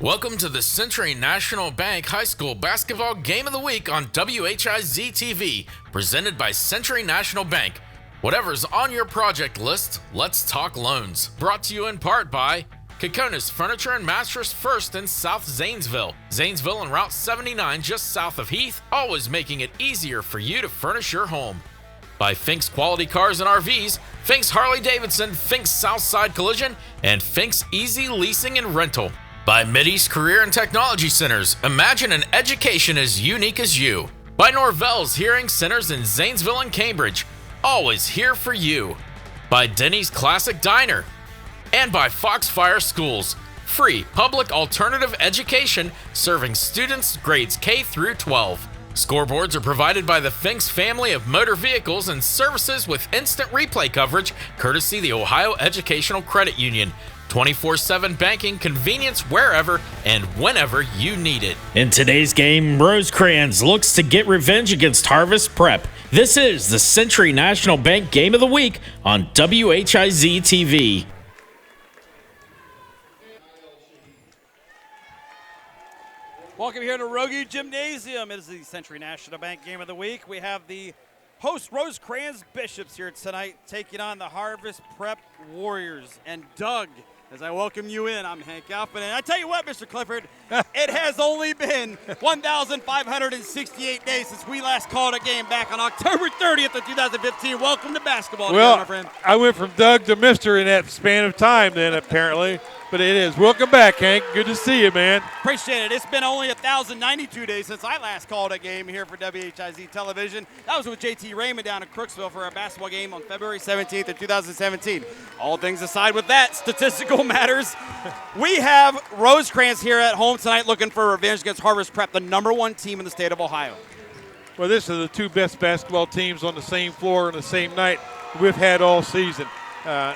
Welcome to the Century National Bank High School Basketball Game of the Week on WHIZ-TV, presented by Century National Bank. Whatever's on your project list, let's talk loans. Brought to you in part by Kokonis Furniture and Mattress First in South Zanesville. Zanesville and Route 79 just south of Heath, always making it easier for you to furnish your home. By Fink's Quality Cars and RVs, Fink's Harley Davidson, Fink's Southside Collision, and Fink's Easy Leasing and Rental. By Mideast Career and Technology Centers, imagine an education as unique as you. By Norvell's Hearing Centers in Zanesville and Cambridge, always here for you. By Denny's Classic Diner. And by Foxfire Schools, free public alternative education serving students grades K through 12. Scoreboards are provided by the Finks family of motor vehicles and services with instant replay coverage, courtesy the Ohio Educational Credit Union. 24/7 banking convenience wherever and whenever you need it. In today's game, Rosecrans looks to get revenge against Harvest Prep. This is the Century National Bank Game of the Week on WHIZ-TV. Welcome here to Rogie Gymnasium. It is the Century National Bank Game of the Week. We have the host Rosecrans Bishops here tonight taking on the Harvest Prep Warriors. And Doug, as I welcome you in, I'm Hank Alfman. And I tell you what, Mr. Clifford, it has only been 1,568 days since we last called a game back on October 30th of 2015. Welcome to basketball again, my friend. I went from Doug to Mr. in that span of time then, apparently. But it is. Welcome back, Hank. Good to see you, man. Appreciate it. It's been only 1,092 days since I last called a game here for WHIZ Television. That was with JT Raymond down in Crooksville for our basketball game on February 17th of 2017. All things aside with that, statistical matters. We have Rosecrans here at home tonight looking for revenge against Harvest Prep, the #1 team in the state of Ohio. Well, this is the two best basketball teams on the same floor on the same night we've had all season.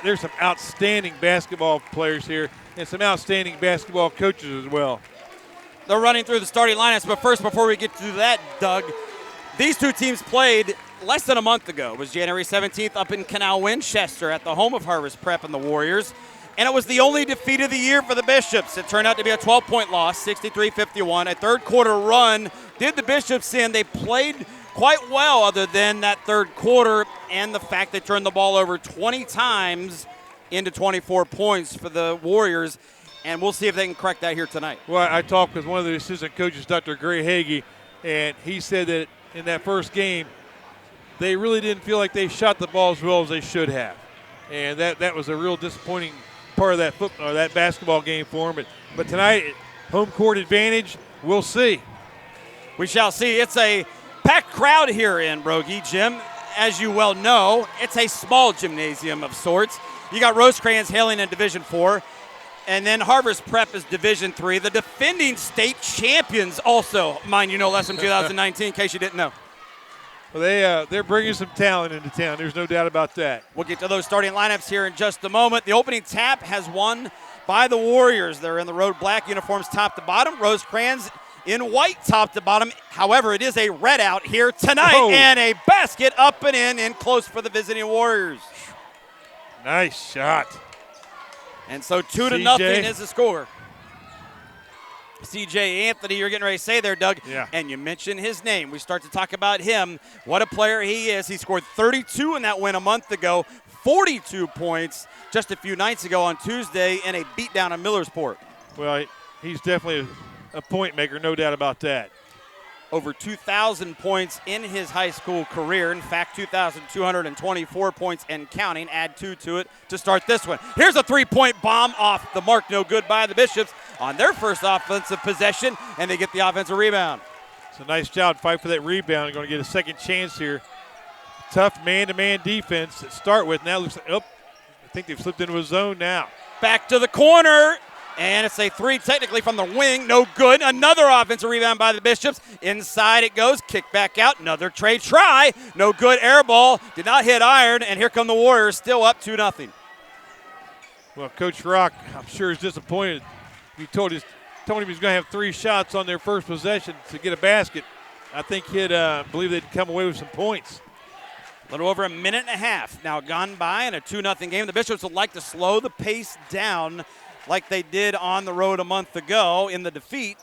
There's some outstanding basketball players here and some outstanding basketball coaches as well. They're running through the starting lineups, but first, before we get to that, Doug, these two teams played less than a month ago. It was January 17th up in Canal Winchester at the home of Harvest Prep and the Warriors, and it was the only defeat of the year for the Bishops. It turned out to be a 12-point loss, 63-51. A third-quarter run did the Bishops in. They played quite well other than that third quarter and the fact they turned the ball over 20 times into 24 points for the Warriors, and we'll see if they can correct that here tonight. Well, I talked with one of the assistant coaches, Dr. Gray Hagee, and he said that in that first game, they really didn't feel like they shot the ball as well as they should have. And that was a real disappointing part of that basketball game for them. But tonight, home court advantage, we'll see. We shall see. It's a packed crowd here in Rogie Gym. As you well know, it's a small gymnasium of sorts. You got Rosecrans hailing in Division IV, and then Harvest Prep is Division III. The defending state champions also, mind you, no less than 2019, in case you didn't know. Well, they're bringing some talent into town. There's no doubt about that. We'll get to those starting lineups here in just a moment. The opening tap has won by the Warriors. They're in the road black uniforms top to bottom. Rosecrans in white top to bottom. However, it is a red out here tonight, and a basket up and in close for the visiting Warriors. Nice shot. And so 2-0 is the score. C.J. Anthony, you're getting ready to say there, Doug. Yeah. And you mentioned his name. We start to talk about him. What a player he is. He scored 32 in that win a month ago, 42 points just a few nights ago on Tuesday in a beatdown in Millersport. Well, he's definitely a point maker, no doubt about that. Over 2,000 points in his high school career. In fact, 2,224 points and counting. Add 2 to it to start this one. Here's a three-point bomb off the mark. No good by the Bishops on their first offensive possession, and they get the offensive rebound. It's a nice job. Fight for that rebound. They're going to get a second chance here. Tough man-to-man defense to start with. Now it looks like, I think they've slipped into a zone now. Back to the corner. And it's a three technically from the wing. No good. Another offensive rebound by the Bishops. Inside it goes. Kick back out. Another trade try. No good. Air ball. Did not hit iron. And here come the Warriors still up 2-0. Well, Coach Rock, I'm sure, is disappointed. He told him he was going to have 3 shots on their first possession to get a basket. I think he'd believe they'd come away with some points. A little over a minute and a half now gone by in a 2-0 game. The Bishops would like to slow the pace down like they did on the road a month ago in the defeat.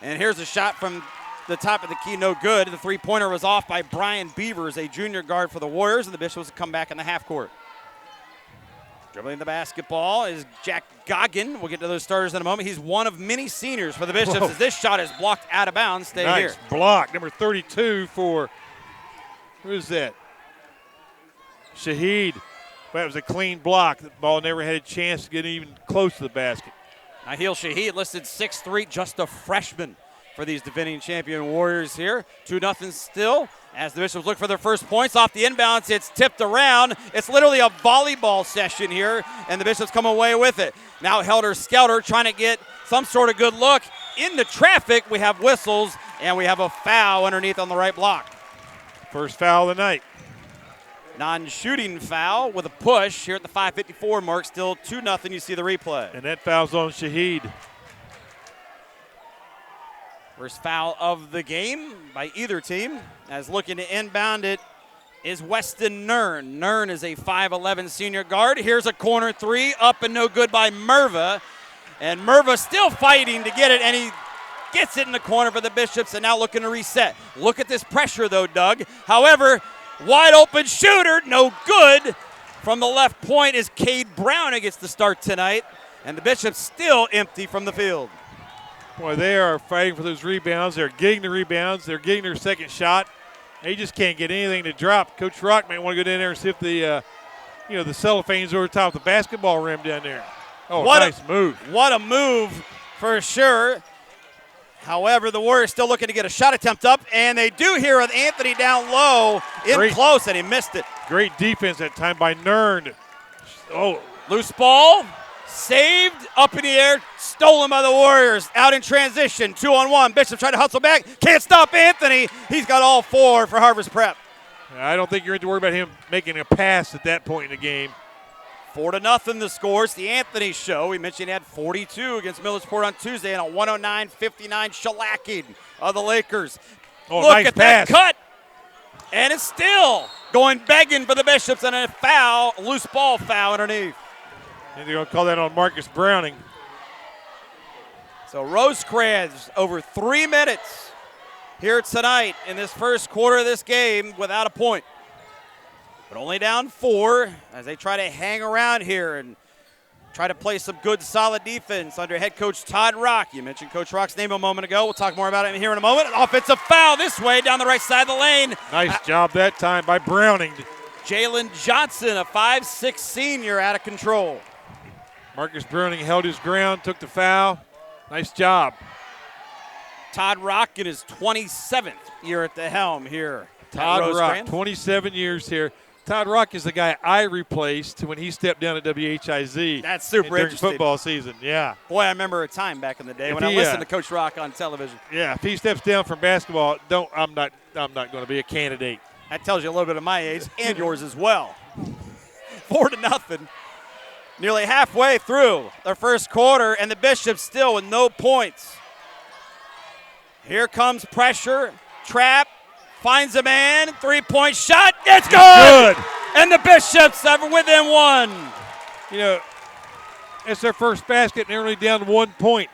And here's a shot from the top of the key, no good. The three-pointer was off by Brian Beavers, a junior guard for the Warriors, and the Bishops will come back in the half court. Dribbling the basketball is Jack Goggin. We'll get to those starters in a moment. He's one of many seniors for the Bishops as this shot is blocked out of bounds. Stay here. Nice block, number 32 for, who is that? Shaheed. That was a clean block. The ball never had a chance to get even close to the basket. Nahil Shaheed listed 6'3", just a freshman for these defending champion Warriors here. 2-0 still as the Bishops look for their first points. Off the inbounds, it's tipped around. It's literally a volleyball session here, and the Bishops come away with it. Now Helter Skelter trying to get some sort of good look. Into traffic, we have whistles, and we have a foul underneath on the right block. First foul of the night. Non-shooting foul with a push here at the 5:54 mark. Still 2-0. You see the replay. And that foul's on Shaheed. First foul of the game by either team. As looking to inbound it is Weston Nern. Nern is a 5'11 senior guard. Here's a corner three, up and no good by Merva. And Merva still fighting to get it, and he gets it in the corner for the Bishops and now looking to reset. Look at this pressure though, Doug. However, wide open shooter, no good. From the left point is Cade Brown who gets the start tonight. And the Bishops still empty from the field. Boy, they are fighting for those rebounds. They're getting the rebounds. They're getting their second shot. They just can't get anything to drop. Coach Rock might want to go down there and see if the, the cellophane's over top of the basketball rim down there. Oh, nice move. What a move for sure. However, the Warriors still looking to get a shot attempt up, and they do here with Anthony down low, close, and he missed it. Great defense that time by Nern. Oh, loose ball. Saved, up in the air, stolen by the Warriors. Out in transition, 2-on-1. Bishop trying to hustle back. Can't stop Anthony. He's got all four for Harvest Prep. I don't think you're going to worry about him making a pass at that point in the game. 4-0 the score. It's the Anthony show. We mentioned he had 42 against Millersport on Tuesday and a 109-59 shellacking of the Lakers. Oh, Look nice at pass. that cut. And it's still going begging for the Bishops and a foul, loose ball foul underneath. And they're going to call that on Marcus Browning. So Rosecrans over 3 minutes here tonight in this first quarter of this game without a point. But only down 4 as they try to hang around here and try to play some good, solid defense under head coach Todd Rock. You mentioned Coach Rock's name a moment ago. We'll talk more about it here in a moment. An offensive foul this way down the right side of the lane. Nice job that time by Browning. Jalen Johnson, a 5'6 senior, out of control. Marcus Browning held his ground, took the foul. Nice job. Todd Rock in his 27th year at the helm here. Todd Rock, 27 years here. Todd Rock is the guy I replaced when he stepped down at WHIZ. That's super during interesting. Football season, yeah. Boy, I remember a time back in the day when I listened to Coach Rock on television. Yeah, if he steps down from basketball, I'm not going to be a candidate. That tells you a little bit of my age and yours as well. 4-0. Nearly halfway through their first quarter, and the Bishops still with no points. Here comes pressure, trap, finds a man, three-point shot, it's good! And the Bishops are within 1. You know, it's their first basket, and they're only down 1 point.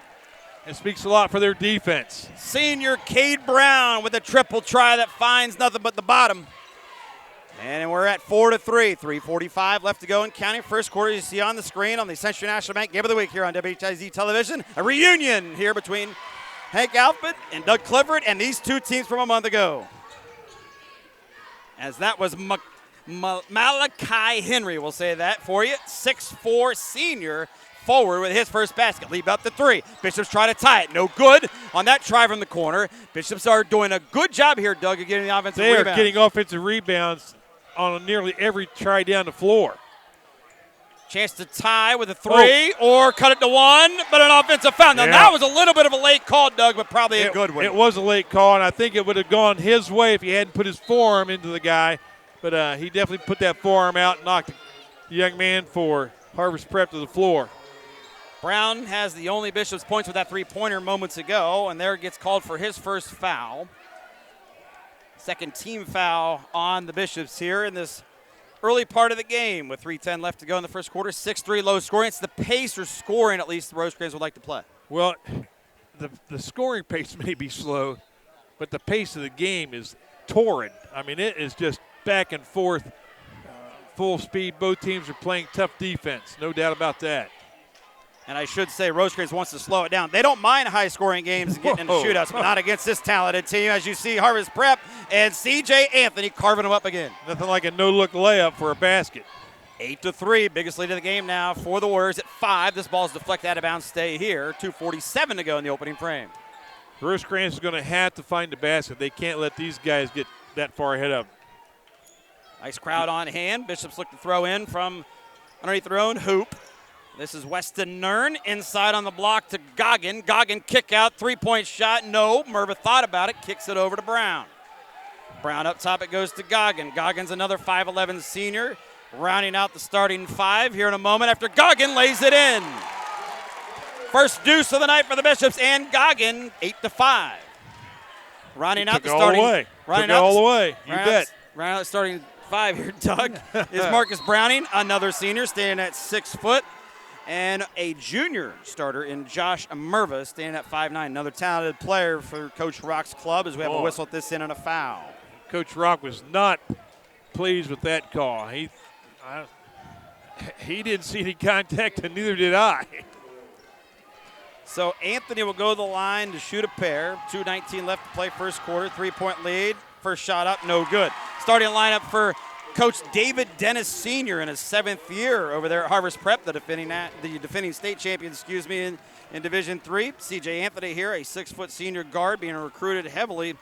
It speaks a lot for their defense. Senior Cade Brown with a triple try that finds nothing but the bottom. And we're at 4-3. 3:45 left to go in counting. First quarter you see on the screen on the Century National Bank Game of the Week here on WHIZ Television. A reunion here between Hank Alfman and Doug Clifford and these two teams from a month ago. As that was Malachi Henry, we'll say that for you. 6'4 senior forward with his first basket. Leave up the 3. Bishops try to tie it. No good on that try from the corner. Bishops are doing a good job here, Doug, of getting the offensive rebounds. They are getting offensive rebounds on nearly every try down the floor. Chance to tie with a 3 or cut it to 1, but an offensive foul. Now, that was a little bit of a late call, Doug, but probably a good one. It was a late call, and I think it would have gone his way if he hadn't put his forearm into the guy. But he definitely put that forearm out and knocked the young man for Harvest Prep to the floor. Brown has the only Bishops points with that three-pointer moments ago, and there gets called for his first foul. Second team foul on the Bishops here in this early part of the game with 3:10 left to go in the first quarter. 6-3 low scoring. It's the pace or scoring, at least, the Rosecrans would like to play. Well, the scoring pace may be slow, but the pace of the game is torrid. I mean, it is just back and forth, full speed. Both teams are playing tough defense, no doubt about that. And I should say, Rosecrans wants to slow it down. They don't mind high-scoring games and getting into shootouts, but not against this talented team. As you see, Harvest Prep and C.J. Anthony carving them up again. Nothing like a no-look layup for a basket. 8-3, biggest lead of the game now for the Warriors at 5. This ball is deflected out of bounds, stay here. 2:47 to go in the opening frame. Rosecrans is going to have to find the basket. They can't let these guys get that far ahead of them. Nice crowd on hand. Bishops look to throw in from underneath their own hoop. This is Weston Nern inside on the block to Goggin. Goggin kick out, three-point shot. No, Merva thought about it, kicks it over to Brown. Brown up top, it goes to Goggin. Goggin's another 5'11 senior, rounding out the starting 5 here in a moment after Goggin lays it in. First deuce of the night for the Bishops and Goggin, 8-5. Rounding out the starting. Took it all the way. You bet. Rounding out the starting 5 here, Doug, is Marcus Browning, another senior, standing at 6 foot. And a junior starter in Josh Merva, standing at 5'9". Another talented player for Coach Rock's club as we have a whistle at this end and a foul. Coach Rock was not pleased with that call. He didn't see any contact, and neither did I. So Anthony will go to the line to shoot a pair. 2:19 left to play first quarter. 3-point lead. First shot up, no good. Starting lineup for Coach David Dennis Sr. in his 7th year over there at Harvest Prep, the defending state champion, in Division III. C.J. Anthony here, a 6-foot senior guard, being recruited heavily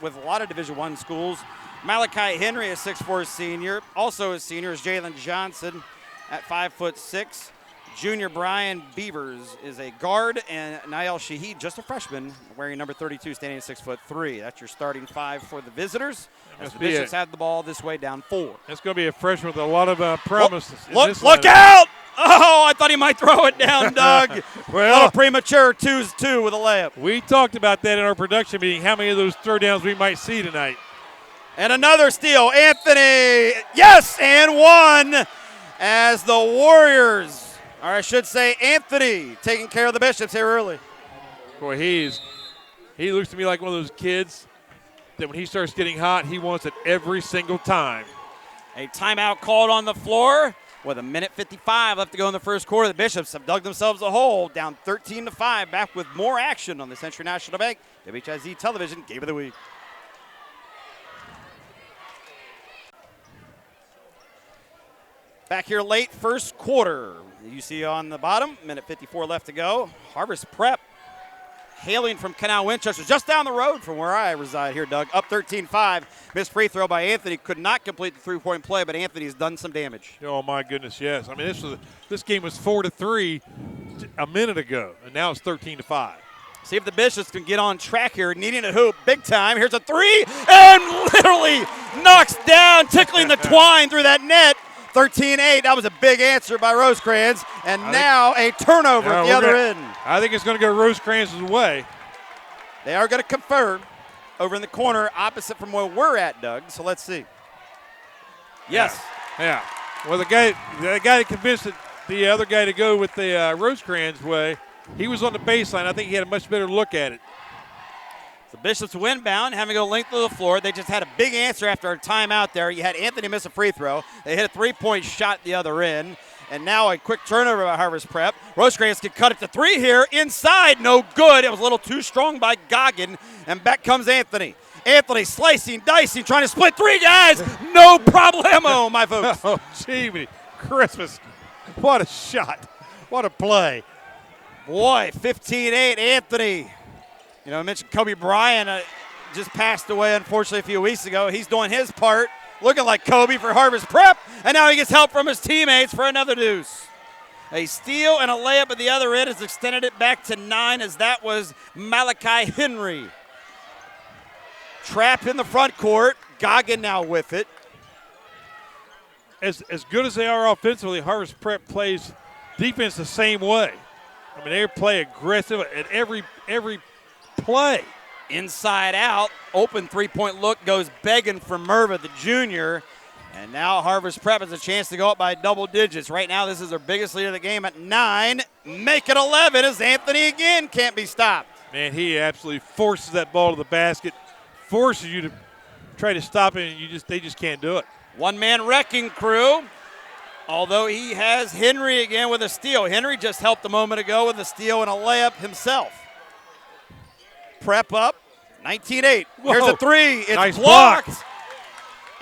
with a lot of Division I schools. Malachi Henry, a 6'4 senior. Also a senior is Jalen Johnson at 5'6". Junior Brian Beavers is a guard, and Nael Shahid, just a freshman, wearing number 32, standing at 6'3". That's your starting 5 for the visitors. As the Bishops have the ball this way, down 4. That's going to be a freshman with a lot of promise. Look out! Oh, I thought he might throw it down, Doug. Well, a little premature, 2-2 with a layup. We talked about that in our production meeting, how many of those throwdowns we might see tonight. And another steal, Anthony. Yes, and one as the Warriors. Or I should say Anthony taking care of the Bishops here early. Boy, he looks to me like one of those kids that when he starts getting hot, he wants it every single time. A timeout called on the floor with 1:55 left to go in the first quarter. The Bishops have dug themselves a hole, down 13-5. Back with more action on the Century National Bank WHIZ Television Game of the Week. Back here late first quarter. You see on the bottom, 1:54 left to go. Harvest Prep hailing from Canal Winchester, just down the road from where I reside here, Doug. Up 13-5. Missed free throw by Anthony. Could not complete the three-point play, but Anthony's done some damage. Oh, my goodness, yes. I mean, this game was 4-3 a minute ago, and now it's 13-5. See if the Bishops can get on track here, needing a hoop big time. Here's a three, and literally knocks down, tickling the twine through that net. 13-8. That was a big answer by Rosecrans. And now a turnover at the other end. I think it's going to go Rosecrans' way. They are going to confer over in the corner opposite from where we're at, Doug. So let's see. Yes. Yeah. Well, the guy that convinced the other guy to go with the Rosecrans' way, he was on the baseline. I think he had a much better look at it. The Bishops windbound, having to go length of the floor. They just had a big answer after a timeout there. You had Anthony miss a free throw. They hit a three-point shot at the other end. And now a quick turnover by Harvest Prep. Rosecrans can cut it to 3 here. Inside, no good. It was a little too strong by Goggin. And back comes Anthony. Anthony slicing, dicing, trying to split 3 guys. No problemo, my folks. Oh, gee, Christmas. What a shot. What a play. Boy, 15-8, Anthony. You know, I mentioned Kobe Bryant just passed away, unfortunately, a few weeks ago. He's doing his part, looking like Kobe for Harvest Prep, and now he gets help from his teammates for another deuce. A steal and a layup at the other end has extended it back to 9, as that was Malachi Henry. Trap in the front court. Goggin now with it. As good as they are offensively, Harvest Prep plays defense the same way. I mean, they play aggressive at every play. Inside out, open three-point look goes begging for Merva, the junior. And now Harvest Prep has a chance to go up by double digits. Right now, this is their biggest lead of the game at 9. Make it 11 as Anthony again can't be stopped. Man, he absolutely forces that ball to the basket, forces you to try to stop it, and they just can't do it. One-man wrecking crew, although he has Henry again with a steal. Henry just helped a moment ago with a steal and a layup himself. Prep up, 19-8. Here's a three. It's nice blocked. block.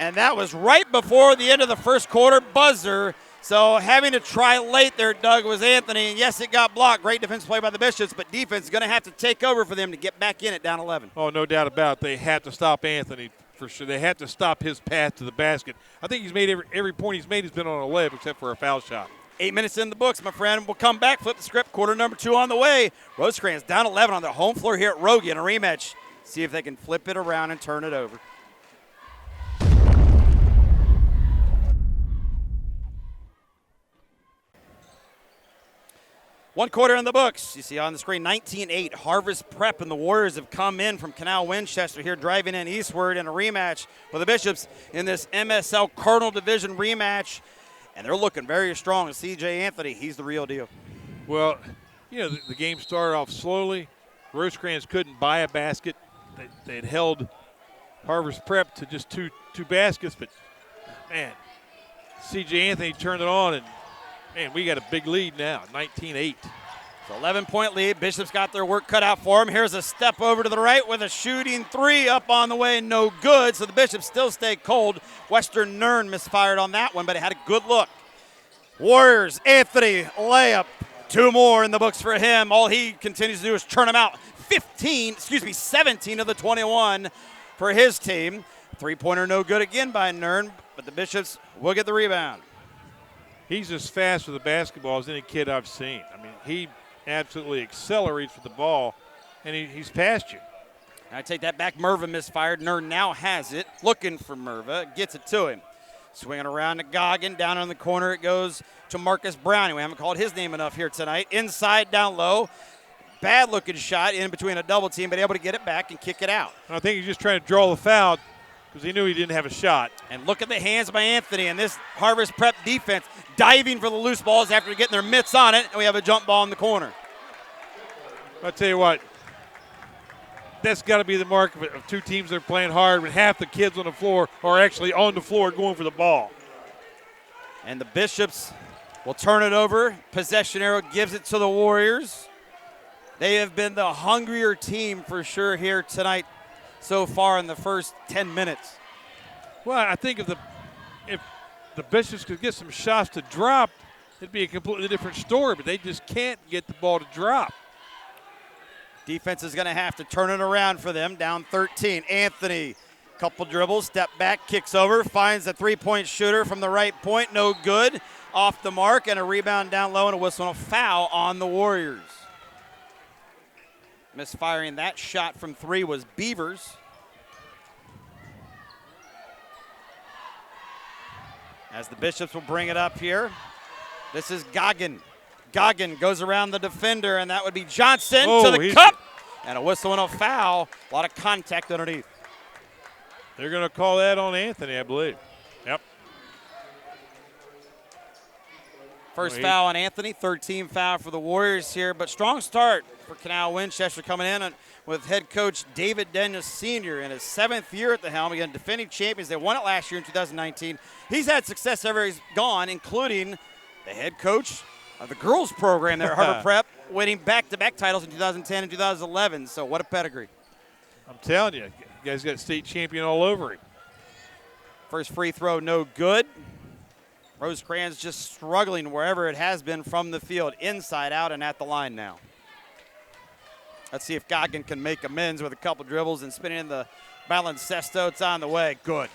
And that was right before the end of the first quarter buzzer. So having to try late there, Doug, was Anthony. And yes, it got blocked. Great defense play by the Bishops, but defense is going to have to take over for them to get back in it down 11. Oh, no doubt about it. They have to stop Anthony for sure. They have to stop his path to the basket. I think he's made every point he's made has been on a layup except for a foul shot. 8 minutes in the books, my friend. We'll come back, flip the script. Quarter number 2 on the way. Rosecrans down 11 on their home floor here at Rogie in a rematch. See if they can flip it around and turn it over. One quarter in the books. You see on the screen 19-8. Harvest Prep and the Warriors have come in from Canal Winchester here driving in eastward in a rematch with the Bishops in this MSL Cardinal Division rematch. And they're looking very strong. C.J. Anthony, he's the real deal. Well, you know, the game started off slowly. Rosecrans couldn't buy a basket. They'd held Harvest Prep to just two baskets. But, man, C.J. Anthony turned it on, and, man, we got a big lead now, 19-8. So 11-point lead. Bishops got their work cut out for them. Here's a step over to the right with a shooting three up on the way, no good. So the Bishops still stay cold. Western Nern misfired on that one, but it had a good look. Warriors, Anthony, layup. 2 more in the books for him. All he continues to do is churn them out. 17 of the 21 for his team. Three-pointer no good again by Nern, but the Bishops will get the rebound. He's as fast with the basketball as any kid I've seen. I mean, he absolutely accelerates with the ball, and he's past you. I take that back. Merva misfired. Nern now has it. Looking for Merva. Gets it to him. Swinging around to Goggin. Down in the corner it goes to Marcus Browning. We haven't called his name enough here tonight. Inside, down low. Bad looking shot in between a double team, but able to get it back and kick it out. I think he's just trying to draw the foul because he knew he didn't have a shot. And look at the hands by Anthony and this Harvest Prep defense diving for the loose balls after getting their mitts on it, and we have a jump ball in the corner. I'll tell you what, that's got to be the mark of two teams that are playing hard when half the kids on the floor are actually on the floor going for the ball. And the Bishops will turn it over. Possession arrow gives it to the Warriors. They have been the hungrier team for sure here tonight so far in the first 10 minutes. Well, I think if the Bishops could get some shots to drop, it'd be a completely different story, but they just can't get the ball to drop. Defense is going to have to turn it around for them. Down 13. Anthony, couple dribbles, step back, kicks over, finds a three-point shooter from the right point. No good. Off the mark, and a rebound down low and a whistle and a foul on the Warriors. Misfiring that shot from 3 was Beavers. As the Bishops will bring it up here. This is Goggin. Goggin goes around the defender, and that would be Johnson to the cup. And a whistle and a foul. A lot of contact underneath. They're going to call that on Anthony, I believe. Yep. First foul on Anthony, 13 foul for the Warriors here, but strong start for Canal Winchester coming in with head coach David Daniels Sr. in his 7th year at the helm. Again, defending champions. They won it last year in 2019. He's had success everywhere he's gone, including the head coach of the girls program there at Harvard Prep, winning back-to-back titles in 2010 and 2011. So what a pedigree. I'm telling you, you guys got state champion all over him. First free throw, no good. Rosecrans just struggling wherever it has been from the field, inside out and at the line now. Let's see if Goggin can make amends with a couple dribbles and spinning in the baloncesto. It's on the way. Good.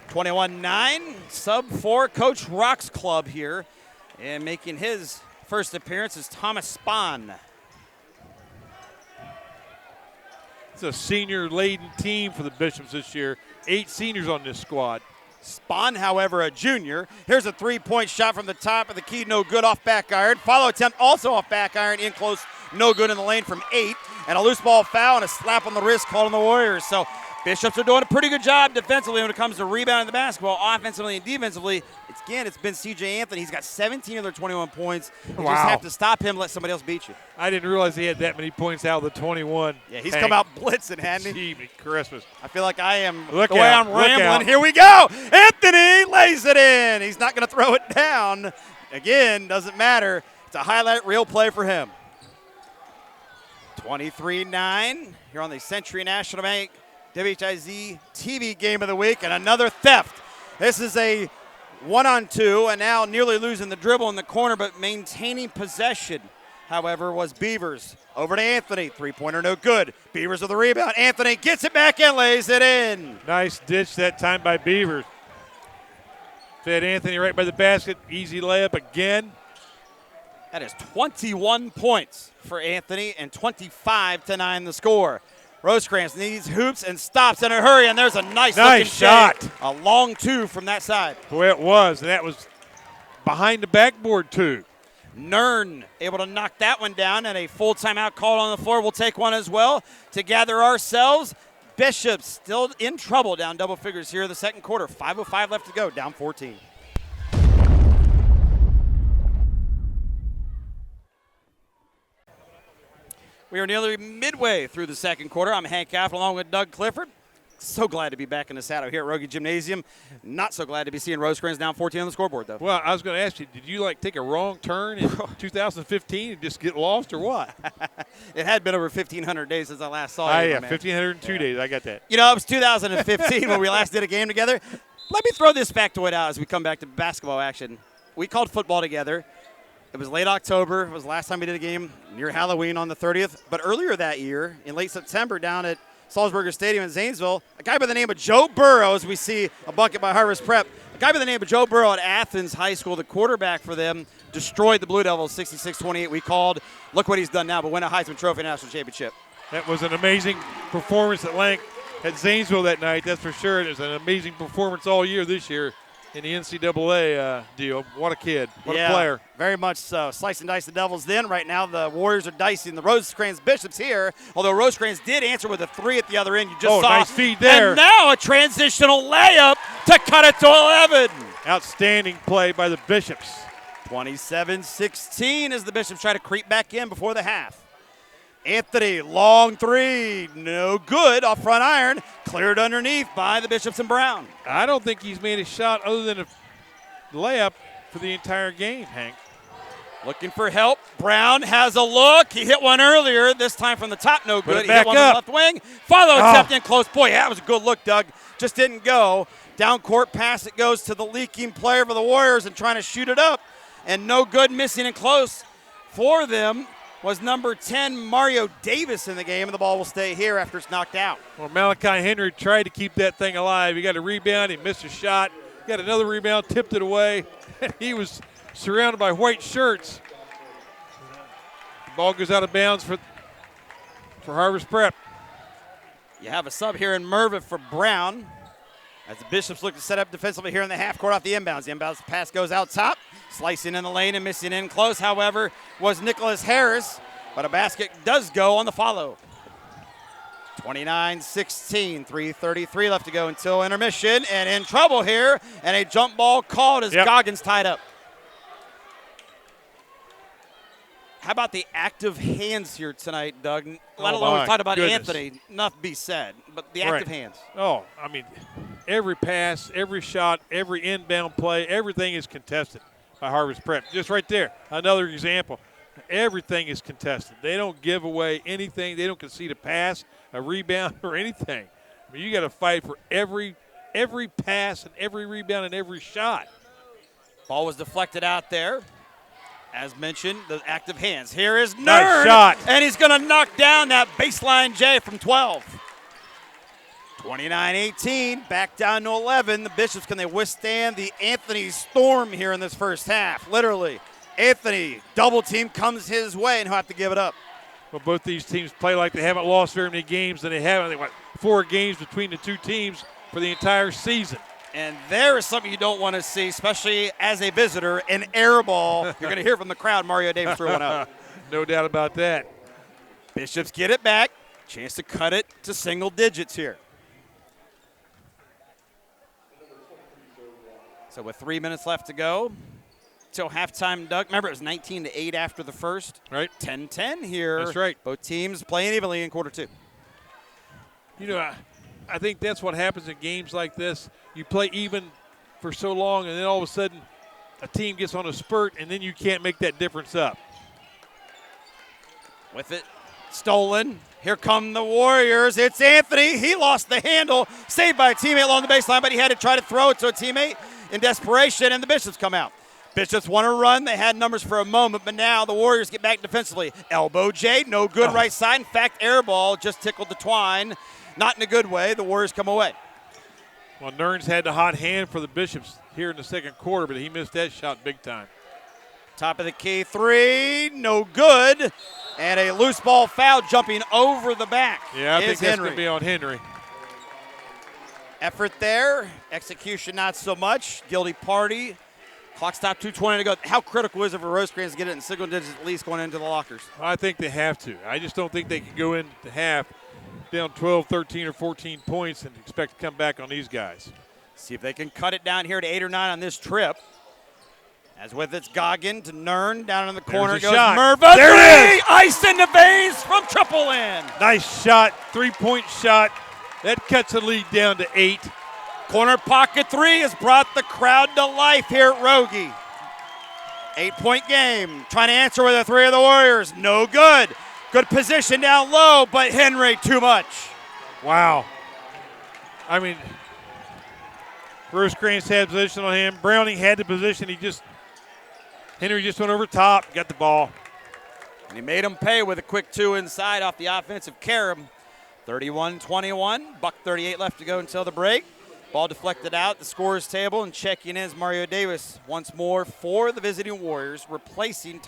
21-9, sub-4. Coach Rock's club here. And making his first appearance is Thomas Spahn. It's a senior-laden team for the Bishops this year. 8 seniors on this squad. Spahn, however, a junior. Here's a three-point shot from the top of the key, no good, off back iron. Follow attempt also off back iron, in close, no good in the lane from 8. And a loose ball foul and a slap on the wrist called on the Warriors. So Bishops are doing a pretty good job defensively when it comes to rebounding the basketball. Offensively and defensively, it's been C.J. Anthony. He's got 17 of their 21 points. You just have to stop him, let somebody else beat you. I didn't realize he had that many points out of the 21. Yeah, he's come out blitzing, hasn't he? Gee, Christmas. I feel like I am Look the way out, I'm look rambling. out. Here we go. Anthony lays it in. He's not going to throw it down. Again, doesn't matter. It's a highlight reel play for him. 23-9 here on the Century National Bank WHIZ-TV Game of the Week, and another theft. This is a 1-on-2, and now nearly losing the dribble in the corner, but maintaining possession, however, was Beavers. Over to Anthony. Three-pointer no good. Beavers with the rebound. Anthony gets it back and lays it in. Nice ditch that time by Beavers. Fed Anthony right by the basket. Easy layup again. That is 21 points for Anthony, and 25-9 the score. Rosecrans needs hoops and stops in a hurry, and there's a nice shot. shake. A long two from that side. Boy, it was, and that was behind the backboard too. Nern able to knock that one down, and a full timeout called on the floor. We'll take one as well to gather ourselves. Bishop still in trouble, down double figures here in the second quarter. 5:05 left to go, down 14. We are nearly midway through the second quarter. I'm Hank Alfman along with Doug Clifford. So glad to be back in the saddle here at Rogie Gymnasium. Not so glad to be seeing Rosecrans down 14 on the scoreboard, though. Well, I was going to ask you, did you take a wrong turn in 2015 and just get lost or what? It had been over 1,500 days since I last saw you. Yeah, 1,502 days. I got that. You know, it was 2015 when we last did a game together. Let me throw this factoid out as we come back to basketball action. We called football together. It was late October. It was the last time we did a game near Halloween on the 30th. But earlier that year, in late September, down at Salzburger Stadium in Zanesville, a guy by the name of Joe Burrow, as we see a bucket by Harvest Prep, a guy by the name of Joe Burrow at Athens High School, the quarterback for them, destroyed the Blue Devils 66-28. We called, look what he's done now, but win a Heisman Trophy National Championship. That was an amazing performance at Zanesville that night, that's for sure. It was an amazing performance all year this year in the NCAA deal. What a kid. What a player. Very much so. Slice and dice the Devils then. Right now the Warriors are dicing the Rosecrans Bishops here, although Rosecrans did answer with a three at the other end. You just saw. Nice feed there. And now a transitional layup to cut it to 11. Outstanding play by the Bishops. 27-16 as the Bishops try to creep back in before the half. Anthony, long three, no good, off front iron, cleared underneath by the Bishops and Brown. I don't think he's made a shot other than a layup for the entire game, Hank. Looking for help. Brown has a look. He hit one earlier, this time from the top, no good. He hit one on the left wing. Follow attempt in close. Boy, that was a good look, Doug. Just didn't go. Down court pass, it goes to the leaking player for the Warriors and trying to shoot it up. And no good, missing and close for them was number 10, Mario Davis, in the game, and the ball will stay here after it's knocked out. Well, Malachi Henry tried to keep that thing alive. He got a rebound. He missed a shot. Got another rebound, tipped it away. He was surrounded by white shirts. The ball goes out of bounds for Harvest Prep. You have a sub here in Merva for Brown as the Bishops look to set up defensively here in the half court off the inbounds. The inbounds pass goes out top. Slicing in the lane and missing in close, however, was Nicholas Harris. But a basket does go on the follow. 29-16, 3:33 left to go until intermission. And in trouble here, and a jump ball called as Goggins tied up. How about the active hands here tonight, Doug? Let alone we talked about Anthony, enough be said, but the active hands. Oh, I mean, every pass, every shot, every inbound play, everything is contested by Harvest Prep. Just right there, another example. Everything is contested. They don't give away anything. They don't concede a pass, a rebound, or anything. I mean, you got to fight for every pass and every rebound and every shot. Ball was deflected out there. As mentioned, the active hands. Here is Nerd. Nice shot. And he's going to knock down that baseline J from 12. 29-18, back down to 11. The Bishops, can they withstand the Anthony storm here in this first half? Literally, Anthony, double team comes his way, and he'll have to give it up. Well, both these teams play like they haven't lost very many games, and they haven't. They went 4 games between the two teams for the entire season. And there is something you don't want to see, especially as a visitor, an air ball. You're going to hear from the crowd, Mario Davis threw one up. No doubt about that. Bishops get it back. Chance to cut it to single digits here. So with 3 minutes left to go till halftime, Doug. Remember, it was 19-8 after the first. Right. 10-10 here. That's right. Both teams playing evenly in quarter two. You know, I think that's what happens in games like this. You play even for so long, and then all of a sudden a team gets on a spurt, and then you can't make that difference up. With it stolen. Here come the Warriors. It's Anthony. He lost the handle. Saved by a teammate along the baseline, but he had to try to throw it to a teammate in desperation, and the Bishops come out. Bishops want to run. They had numbers for a moment, but now the Warriors get back defensively. Elbow J, no good right side. In fact, air ball just tickled the twine. Not in a good way. The Warriors come away. Well, Nern's had the hot hand for the Bishops here in the second quarter, but he missed that shot big time. Top of the key three, no good. And a loose ball foul jumping over the back. Yeah, I think that's Henry. going to be on Henry. Effort there. Execution not so much. Guilty party. Clock stop, 2:20 to go. How critical is it for Rosecrans to get it in single digits at least going into the lockers? I think they have to. I just don't think they can go into half down 12, 13, or 14 points and expect to come back on these guys. See if they can cut it down here to 8 or 9 on this trip. As with it's Goggin to Nern. Down in the corner There's a goes shot. Merva. There it is. Ice in the veins from triple in. Nice shot, three-point shot. That cuts the lead down to 8. Corner pocket three has brought the crowd to life here at Rogie. 8-point game. Trying to answer with a three of the Warriors. No good. Good position down low, but Henry too much. Wow. I mean, Rosecrans had position on him. Browning had the position. Henry just went over top, got the ball. And he made him pay with a quick two inside off the offensive carom. 31-21. $1:38 left to go until the break. Ball deflected out the scorer's table, and checking in is Mario Davis once more for the visiting Warriors, replacing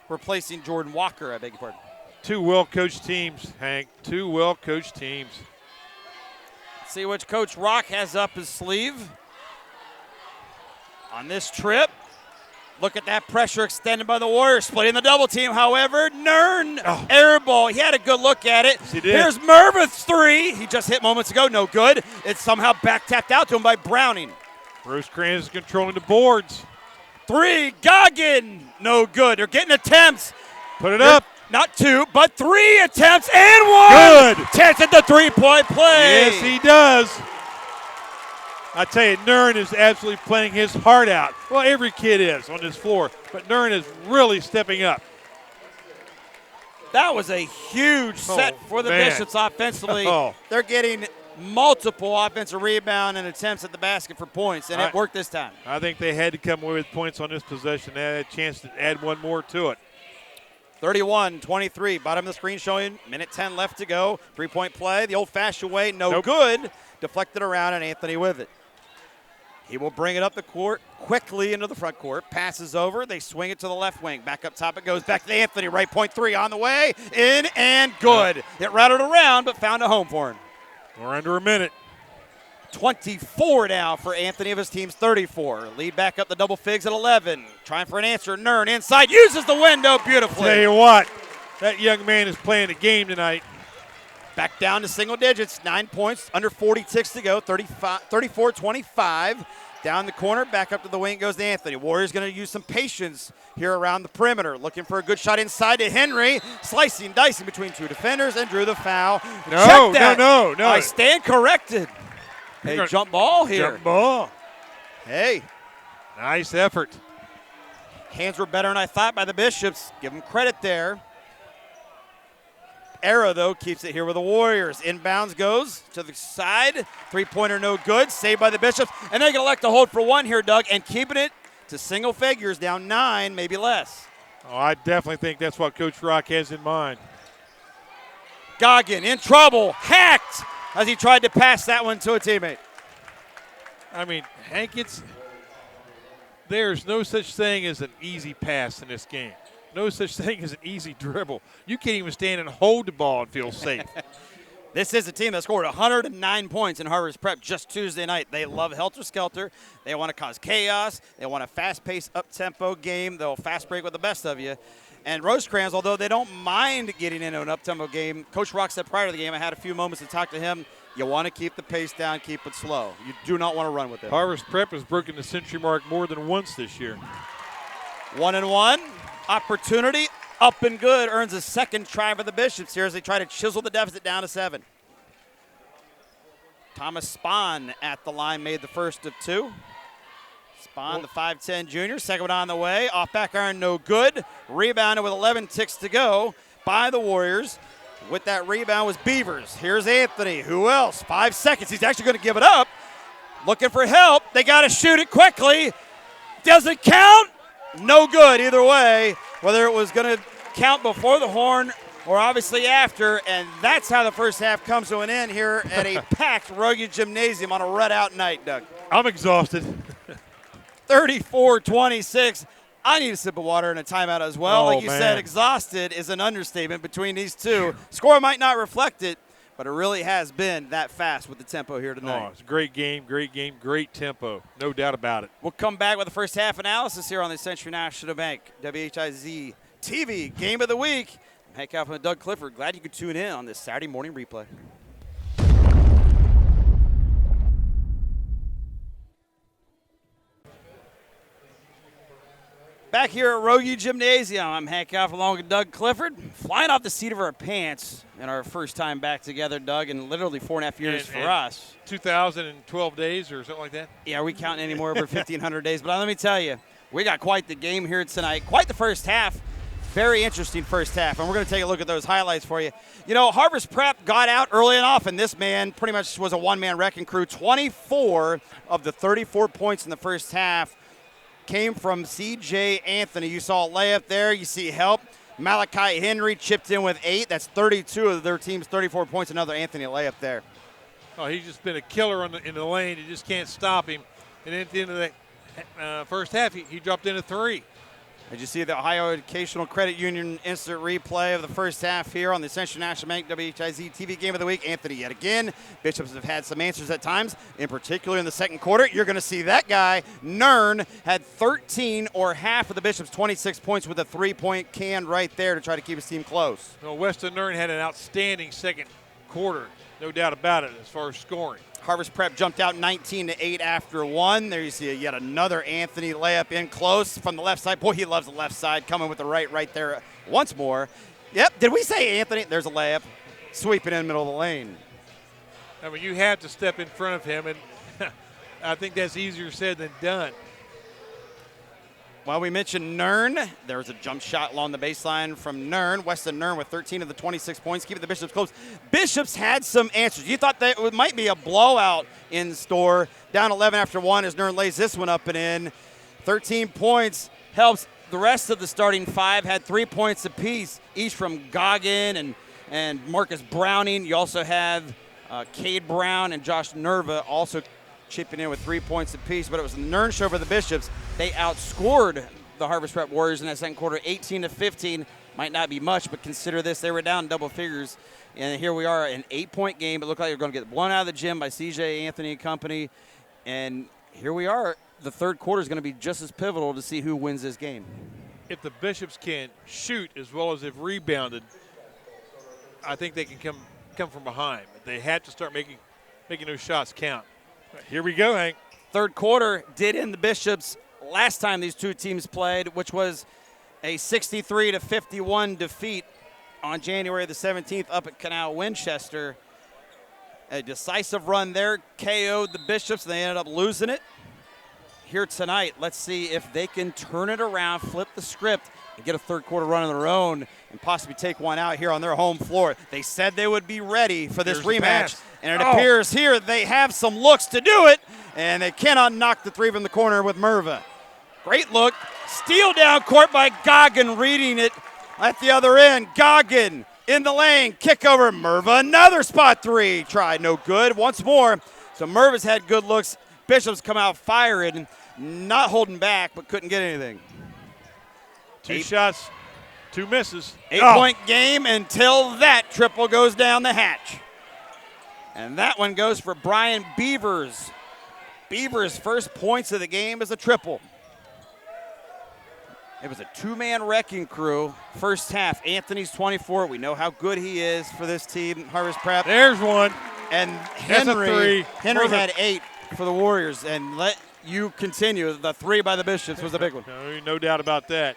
replacing Jordan Walker, I beg your pardon. Two well-coached teams, Hank. Two well-coached teams. Let's see which Coach Rock has up his sleeve on this trip. Look at that pressure extended by the Warriors, splitting the double team. However, Nern, air ball. He had a good look at it. Yes, he did. Here's Merva's three. He just hit moments ago. No good. It's somehow back tapped out to him by Browning. Rosecrans is controlling the boards. Three, Goggin. No good. They're getting attempts. Put it up. Not two, but three attempts and one. Good. Chance at the three-point play. Yes, he does. I tell you, Nern is absolutely playing his heart out. Well, every kid is on this floor, but Nern is really stepping up. That was a huge set for the Bishops offensively. They're getting multiple offensive rebound and attempts at the basket for points, and it worked this time. I think they had to come away with points on this possession. They had a chance to add one more to it. 31-23, bottom of the screen showing minute 10 left to go. Three-point play, the old-fashioned way, no good. Deflected around, and Anthony with it. He will bring it up the court quickly into the front court. Passes over. They swing it to the left wing. Back up top it goes. Back to Anthony. Right point three on the way. In and good. It rattled around, but found a home for him. We're under a minute. 24 now for Anthony of his team's 34. Lead back up the double figs at 11. Trying for an answer. Nern inside. Uses the window beautifully. Tell you what, that young man is playing a game tonight. Back down to single digits, 9 points, under 46 to go, 34-25. Down the corner, back up to the wing goes to Anthony. Warriors going to use some patience here around the perimeter. Looking for a good shot inside to Henry. Slicing, dicing between two defenders and drew the foul. No. I stand corrected. Hey, jump ball here. Jump ball. Hey. Nice effort. Hands were better than I thought by the Bishops. Give them credit there. Arrow, though, keeps it here with the Warriors. Inbounds goes to the side. Three-pointer no good. Saved by the Bishops. And they can elect to hold for one here, Doug, and keeping it to single figures, down 9, maybe less. Oh, I definitely think that's what Coach Rock has in mind. Goggin in trouble. Hacked as he tried to pass that one to a teammate. I mean, Hank, there's no such thing as an easy pass in this game. No such thing as an easy dribble. You can't even stand and hold the ball and feel safe. This is a team that scored 109 points in Harvard's Prep just Tuesday night. They love helter-skelter. They want to cause chaos. They want a fast-paced, up-tempo game. They'll fast break with the best of you. And Rosecrans, although they don't mind getting into an up-tempo game, Coach Rock said prior to the game, I had a few moments to talk to him, You want to keep the pace down, keep it slow. You do not want to run with it. Harvest Prep has broken the century mark more than once this year. 1-1. Opportunity up and good. Earns a second try for the Bishops here as they try to chisel the deficit down to 7. Thomas Spahn at the line made the first of 2. Spahn, the 5'10 junior. Second one on the way. Off back iron, no good. Rebounded with 11 ticks to go by the Warriors. With that rebound was Beavers. Here's Anthony. Who else? 5 seconds. He's actually going to give it up. Looking for help. They got to shoot it quickly. Doesn't count. No good either way. Whether it was going to count before the horn or obviously after. And that's how the first half comes to an end here at a packed Rugged Gymnasium on a red-out night, Doug. I'm exhausted. 34-26. I need a sip of water and a timeout as well. Oh, like you man. said, exhausted is an understatement between these two. Score might not reflect it, but it really has been that fast with the tempo here tonight. Oh, it's a great game, great tempo. No doubt about it. We'll come back with the first half analysis here on the Century National Bank WHIZ-TV Game of the Week. I'm Hank Alfman and Doug Clifford. Glad you could tune in on this Saturday morning replay. Back here at Rogie Gymnasium, I'm Hank Alfman along with Doug Clifford. Flying off the seat of our pants in our first time back together, Doug, in literally 4.5 years for us. 2012 days or something like that? Yeah, are we counting any more over 1,500 days? But let me tell you, we got quite the game here tonight. Quite the first half. Very interesting first half, and we're going to take a look at those highlights for you. You know, Harvest Prep got out early and often. This man pretty much was a one-man wrecking crew. 24 of the 34 points in the first half came from C.J. Anthony. You saw a layup there. You see help. Malachi Henry chipped in with 8. That's 32 of their team's 34 points. Another Anthony layup there. Oh, he's just been a killer in the lane. You just can't stop him. And then at the end of that first half, he dropped in a 3. Did you see the Ohio Educational Credit Union instant replay of the first half here on the Century National Bank WHIZ-TV Game of the Week? Anthony yet again. Bishops have had some answers at times, in particular in the second quarter. You're going to see that guy, Nern, had 13 or half of the Bishops' 26 points with a three-point can right there to try to keep his team close. Well, Weston Nern had an outstanding second quarter, no doubt about it, as far as scoring. Harvest Prep jumped out 19-8 after 1. There you see yet another Anthony layup in close from the left side. Boy, he loves the left side. Coming with the right there once more. Yep, did we say Anthony? There's a layup. Sweeping in the middle of the lane. I mean, you have to step in front of him, and I think that's easier said than done. Well, we mentioned Nern. There was a jump shot along the baseline from Nern. Weston Nern with 13 of the 26 points, keeping the Bishops close. Bishops had some answers. You thought that it might be a blowout in store. Down 11 after 1 as Nern lays this one up and in. 13 points helps. The rest of the starting 5 had 3 points apiece, each from Goggin and Marcus Browning. You also have Cade Brown and Josh Nerva also chipping in with 3 points apiece, but it was the Nern show for the Bishops. They outscored the Harvest Prep Warriors in that second quarter, 18-15. Might not be much, but consider this. They were down double figures, and here we are, an 8-point game. It looked like they were going to get blown out of the gym by C.J. Anthony and company, and here we are. The third quarter is going to be just as pivotal to see who wins this game. If the Bishops can shoot as well as they've rebounded, I think they can come from behind. They had to start making those shots count. Here we go, Hank. Third quarter did end the Bishops last time these two teams played, which was a 63-51 defeat on January the 17th up at Canal Winchester. A decisive run there KO'd the Bishops, and they ended up losing it. Here tonight, let's see if they can turn it around, flip the script, and get a third quarter run of their own and possibly take one out here on their home floor. They said they would be ready for this rematch, and it appears here they have some looks to do it, and they cannot knock the three from the corner with Merva. Great look. Steal down court by Goggin, reading it at the other end. Goggin in the lane, kick over Merva. Another spot three. Tried, no good. Once more. So Merva's had good looks. Bishops come out firing, not holding back, but couldn't get anything. Two shots, 2 misses. 8-point game until that triple goes down the hatch. And that one goes for Brian Beavers. Beavers' first points of the game is a triple. It was a 2-man wrecking crew. First half, Anthony's 24. We know how good he is for this team, Harvest Prep. There's one. And That's a three. Henry had 8 for the Warriors, and let you continue. The 3 by the Bishops was the big one. No doubt about that.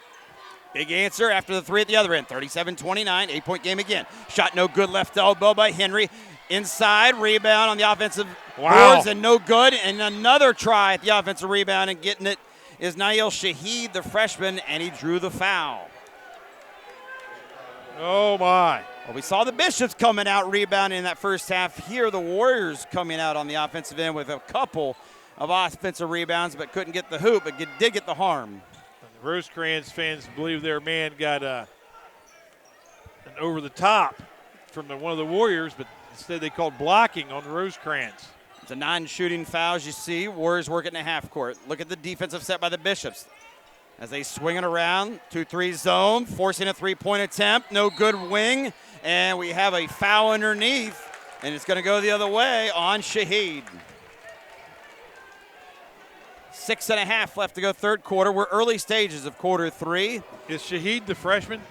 Big answer after the 3 at the other end. 37-29, 8-point game again. Shot no good, left elbow by Henry. Inside, rebound on the offensive boards, and no good. And another try at the offensive rebound, and getting it is Nail Shaheed, the freshman, and he drew the foul. Oh, my. Well, we saw the Bishops coming out rebounding in that first half. Here, the Warriors coming out on the offensive end with a couple of offensive rebounds, but couldn't get the hoop, but did get the harm. The Rosecrans fans believe their man got an over the top from one of the Warriors, but instead they called blocking on the Rosecrans. It's a non-shooting foul, as you see. Warriors working in the half court. Look at the defensive set by the Bishops as they swing it around. 2-3 zone, forcing a three-point attempt. No good wing, and we have a foul underneath, and it's going to go the other way on Shaheed. 6.5 left to go third quarter. We're early stages of quarter 3. Is Shaheed the freshman?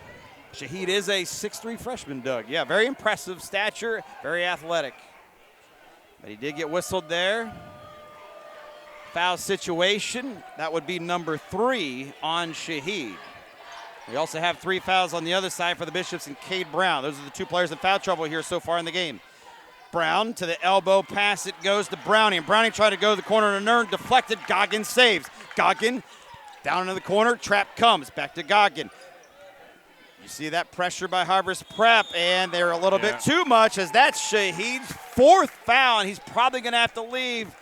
Shaheed is a 6'3 freshman, Doug. Yeah, very impressive stature, very athletic. But he did get whistled there. Foul situation, that would be number 3 on Shaheed. We also have 3 fouls on the other side for the Bishops and Cade Brown. Those are the 2 players in foul trouble here so far in the game. Brown to the elbow pass. It goes to Browning. Browning tried to go to the corner to Nern. Deflected. Goggin saves. Goggin down into the corner. Trap comes. Back to Goggin. You see that pressure by Harvest Prep, and they're a little bit too much as that's Shaheed's 4th foul, and he's probably going to have to leave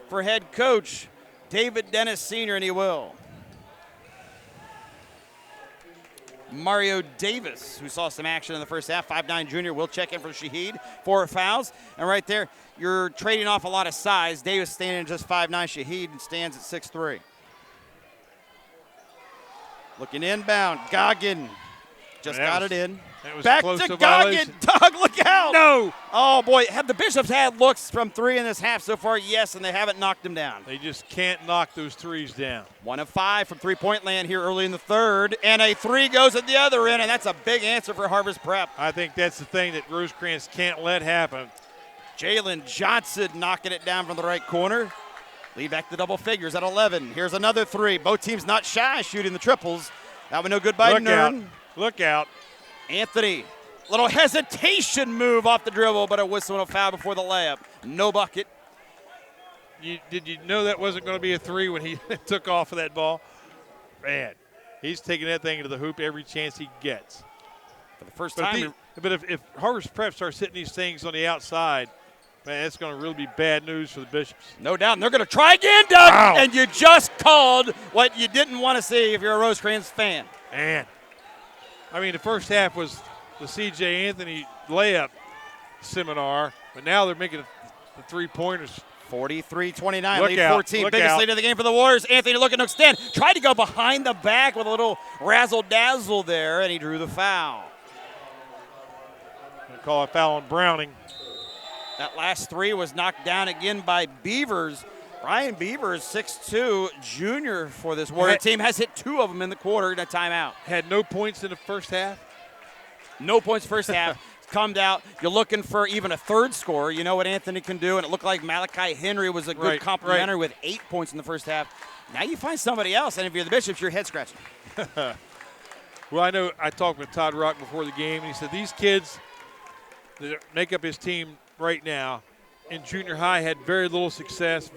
for head coach David Dennis Sr., and he will. Mario Davis, who saw some action in the first half, 5'9 junior, will check in for Shaheed. 4 fouls. And right there, you're trading off a lot of size. Davis standing at just 5'9. Shaheed stands at 6'3. Looking inbound. Goggin just got it in. Back to Goggin. Doug, look out. No. Oh, boy. Have the Bishops had looks from 3 in this half so far? Yes, and they haven't knocked them down. They just can't knock those threes down. 1 of 5 from three-point land here early in the third, and a 3 goes at the other end, and that's a big answer for Harvest Prep. I think that's the thing that Rosecrans can't let happen. Jalen Johnson knocking it down from the right corner. Lead back to double figures at 11. Here's another 3. Both teams not shy shooting the triples. That one no good by Nern. Look out. Anthony, little hesitation move off the dribble, but a whistle and a foul before the layup. No bucket. Did you know that wasn't going to be a 3 when he took off of that ball? Man, he's taking that thing into the hoop every chance he gets. For the first time. But if Harvest Prep starts hitting these things on the outside, man, it's going to really be bad news for the Bishops. No doubt. And they're going to try again, Doug. Wow. And you just called what you didn't want to see if you're a Rosecrans fan. Man. I mean, the first half was the C.J. Anthony layup seminar, but now they're making the three-pointers. 43-29, lead 14. Biggest lead of the game for the Warriors. Anthony looking to extend. Tried to go behind the back with a little razzle-dazzle there, and he drew the foul. Going to call a foul on Browning. That last 3 was knocked down again by Beavers. Brian Beavers, 6'2", junior for this Warrior team, has hit 2 of them in the quarter in a timeout. Had no points in the first half? No points first half. Comed out. You're looking for even a third scorer. You know what Anthony can do, and it looked like Malachi Henry was a good complementary with 8 points in the first half. Now you find somebody else, and if you're the Bishops, you're head scratching. Well, I know I talked with Todd Rock before the game, and he said these kids that make up his team right now in junior high had very little success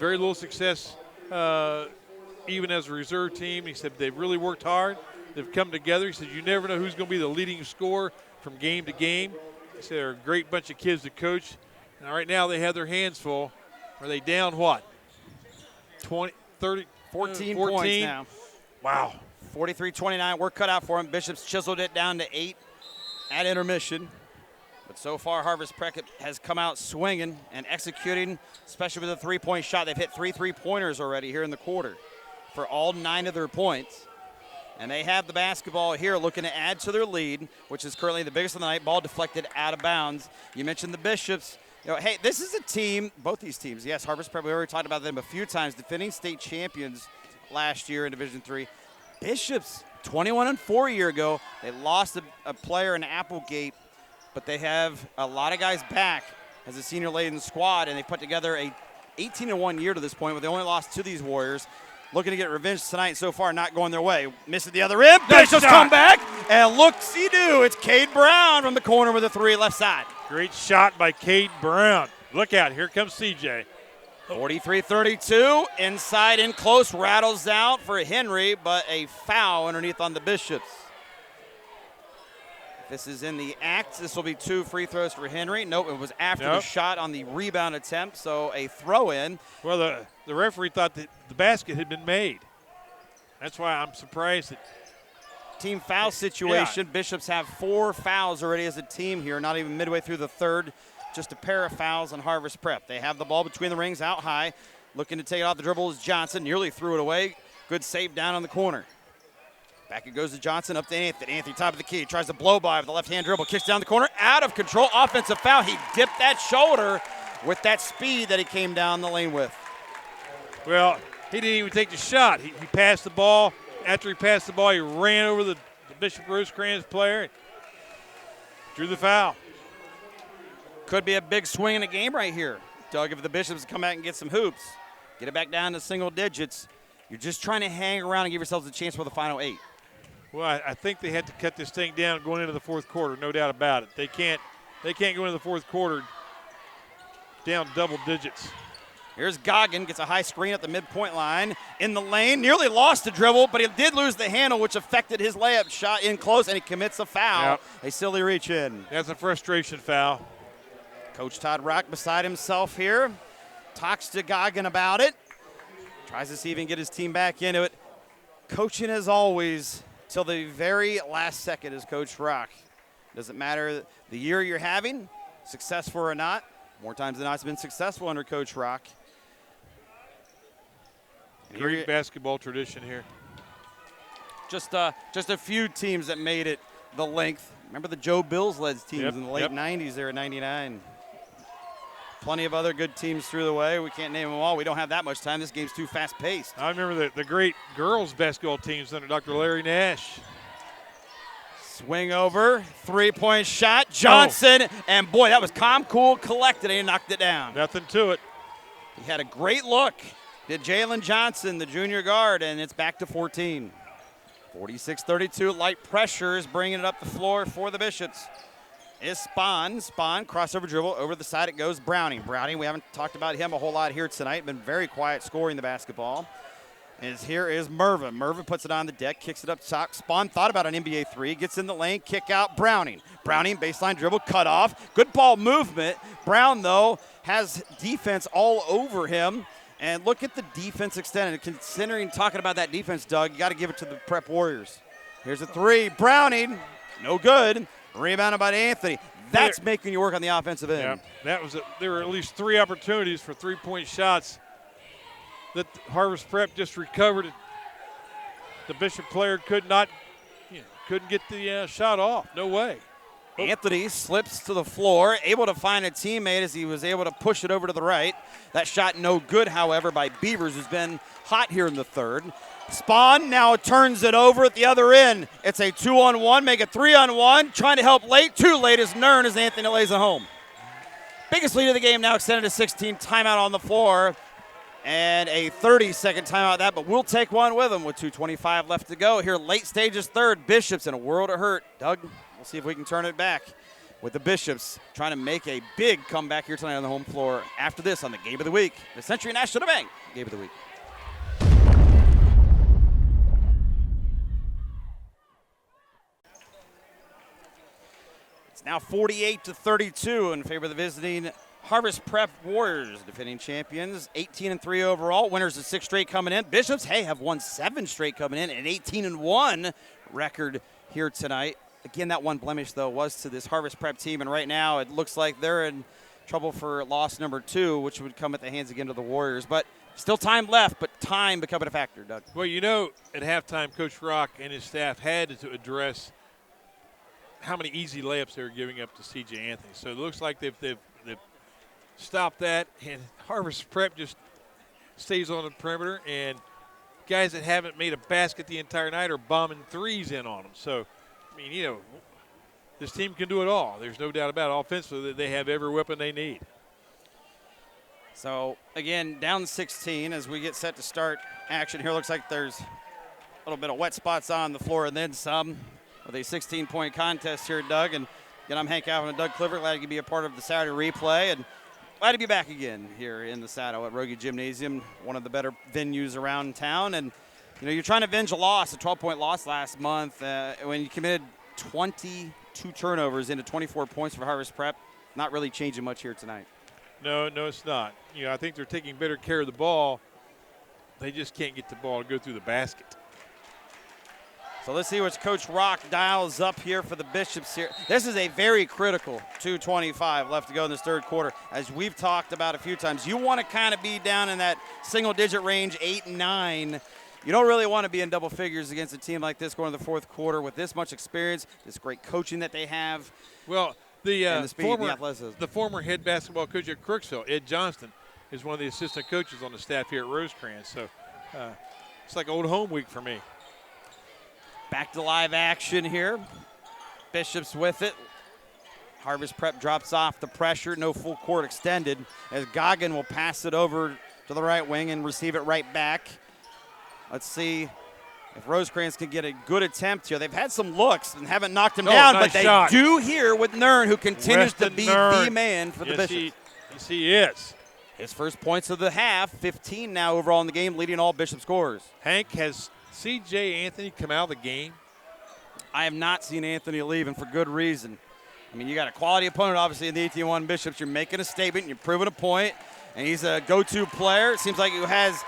even as a reserve team. He said they've really worked hard. They've come together. He said you never know who's going to be the leading scorer from game to game. He said they're a great bunch of kids to coach. And right now they have their hands full. Are they down what? 20, 30, 14 points now. Wow. 43-29. We're cut out for them. Bishops chiseled it down to 8 at intermission. But so far, Harvest Prep has come out swinging and executing, especially with a three-point shot. They've hit 3 3-pointers already here in the quarter for all 9 of their points. And they have the basketball here looking to add to their lead, which is currently the biggest of the night. Ball deflected out of bounds. You mentioned the Bishops. You know, hey, this is a team, both these teams, yes, Harvest Prep, we already talked about them a few times, defending state champions last year in Division III. Bishops, 21-4 a year ago. They lost a player in Applegate, but they have a lot of guys back. as a senior-laden squad, and they put together a 18-1 year to this point, with the only loss to these Warriors. Looking to get revenge tonight, so far not going their way. Missed at the other end. Bishops come back, and look-see-do. It's Cade Brown from the corner with a 3 left side. Great shot by Cade Brown. Look out, here comes CJ. 43-32, inside in close, rattles out for Henry, but a foul underneath on the Bishops. This is in the act. This will be 2 free throws for Henry. Nope, it was after the shot on the rebound attempt, so a throw-in. Well, the referee thought that the basket had been made. That's why I'm surprised that. Team foul situation. Yeah. Bishops have 4 fouls already as a team here, not even midway through the third. Just a pair of fouls on Harvest Prep. They have the ball between the rings, out high. Looking to take it off the dribble is Johnson. Nearly threw it away. Good save down on the corner. Back it goes to Johnson, up to Anthony. Anthony, top of the key, tries to blow by with the left-hand dribble. Kicks down the corner, out of control. Offensive foul. He dipped that shoulder with that speed that he came down the lane with. Well, he didn't even take the shot. He passed the ball. After he passed the ball, he ran over the Bishop Rosecrans player and drew the foul. Could be a big swing in the game right here, Doug, if the Bishops come out and get some hoops. Get it back down to single digits. You're just trying to hang around and give yourselves a chance for the final 8. Well, I think they had to cut this thing down going into the fourth quarter, no doubt about it. They can't go into the fourth quarter down double digits. Here's Goggin, gets a high screen at the midpoint line. In the lane, nearly lost the dribble, but he did lose the handle, which affected his layup shot in close, and he commits a foul. Yep. A silly reach in. That's a frustration foul. Coach Todd Rock beside himself here. Talks to Goggin about it. Tries to see if he can get his team back into it. Coaching as always till the very last second is Coach Rock. Doesn't matter the year you're having, successful or not. More times than not, it's been successful under Coach Rock. Great basketball tradition here. Just a few teams that made it the length. Remember the Joe Bills-led teams in the late 90s there at 99. Plenty of other good teams through the way. We can't name them all. We don't have that much time. This game's too fast-paced. I remember the great girls basketball teams under Dr. Larry Nash. Swing over, 3-point shot, Johnson, and boy, that was calm, cool, collected, and he knocked it down. Nothing to it. He had a great look. Did Jalen Johnson, the junior guard, and it's back to 14. 46-32, light pressure is bringing it up the floor for the Bishops. Is Spahn, crossover dribble, over the side it goes, Browning, we haven't talked about him a whole lot here tonight, been very quiet scoring the basketball. Here is Mervin. Mervin puts it on the deck, kicks it up top. Spahn thought about an NBA 3, gets in the lane, kick out, Browning, baseline dribble, cut off, good ball movement. Brown, though, has defense all over him. And look at the defense extended. Considering talking about that defense, Doug, you got to give it to the Prep Warriors. Here's a 3. Browning, no good. Rebounded by Anthony. That's making you work on the offensive end. Yeah, there were at least 3 opportunities for 3-point shots that Harvest Prep just recovered. The Bishop player couldn't get the shot off. No way. Anthony slips to the floor, able to find a teammate as he was able to push it over to the right. That shot no good, however, by Beavers, who's been hot here in the third. Spahn now turns it over at the other end. It's a 2-on-1, make it 3-on-1. Trying to help late, too late is Nern as Anthony lays it home. Biggest lead of the game now extended to 16. Timeout on the floor. And a 30-second timeout that, but we'll take one with him with 2:25 left to go. Here, late stages third. Bishops in a world of hurt. Doug, we'll see if we can turn it back with the Bishops trying to make a big comeback here tonight on the home floor. After this on the Game of the Week, the Century National Bank Game of the Week. It's now 48-32 in favor of the visiting Harvest Prep Warriors, defending champions, 18-3 overall. Winners of 6 straight coming in. Bishops, have won 7 straight coming in, an 18-1 record here tonight. Again, that one blemish, though, was to this Harvest Prep team, and right now it looks like they're in trouble for loss number 2, which would come at the hands again of the Warriors. But still time left, but time becoming a factor, Doug. Well, at halftime, Coach Rock and his staff had to address how many easy layups they were giving up to C.J. Anthony. So it looks like they've stop that, and Harvest Prep just stays on the perimeter, and guys that haven't made a basket the entire night are bombing 3s in on them. So, I mean, this team can do it all. There's no doubt about it. Offensively, they have every weapon they need. So, again, down 16 as we get set to start action here. Looks like there's a little bit of wet spots on the floor and then some with a 16-point contest here, Doug. And again, I'm Hank Alfman and Doug Clifford. Glad to be a part of the Saturday replay. And glad to be back again here in the saddle at Rogie Gymnasium, one of the better venues around town. And, you know, you're trying to avenge a loss, a 12-point loss last month when you committed 22 turnovers into 24 points for Harvest Prep. Not really changing much here tonight. No, it's not. You know, I think they're taking better care of the ball. They just can't get the ball to go through the basket. So let's see what Coach Rock dials up here for the Bishops here. This is a very critical 2:25 left to go in this third quarter. As we've talked about a few times, you want to kind of be down in that single-digit range, 8 and 9. You don't really want to be in double figures against a team like this going to the fourth quarter with this much experience, this great coaching that they have. Well, the former head basketball coach at Crooksville, Ed Johnston, is one of the assistant coaches on the staff here at Rosecrans. So it's like old home week for me. Back to live action here. Bishops with it. Harvest Prep drops off the pressure. No full court extended as Goggin will pass it over to the right wing and receive it right back. Let's see if Rosecrans can get a good attempt here. They've had some looks and haven't knocked him down, nice but they shot. do here with Nern, who continues to be Nern. the man for the Bishops. Yes, he is. His first points of the half, 15 now overall in the game, leading all Bishop scorers. Hank, has C.J. Anthony come out of the game? I have not seen Anthony leave, and for good reason. I mean, you got a quality opponent, obviously, in the 18-1 Bishops. You're making a statement, you're proving a point, and he's a go-to player. It seems like he has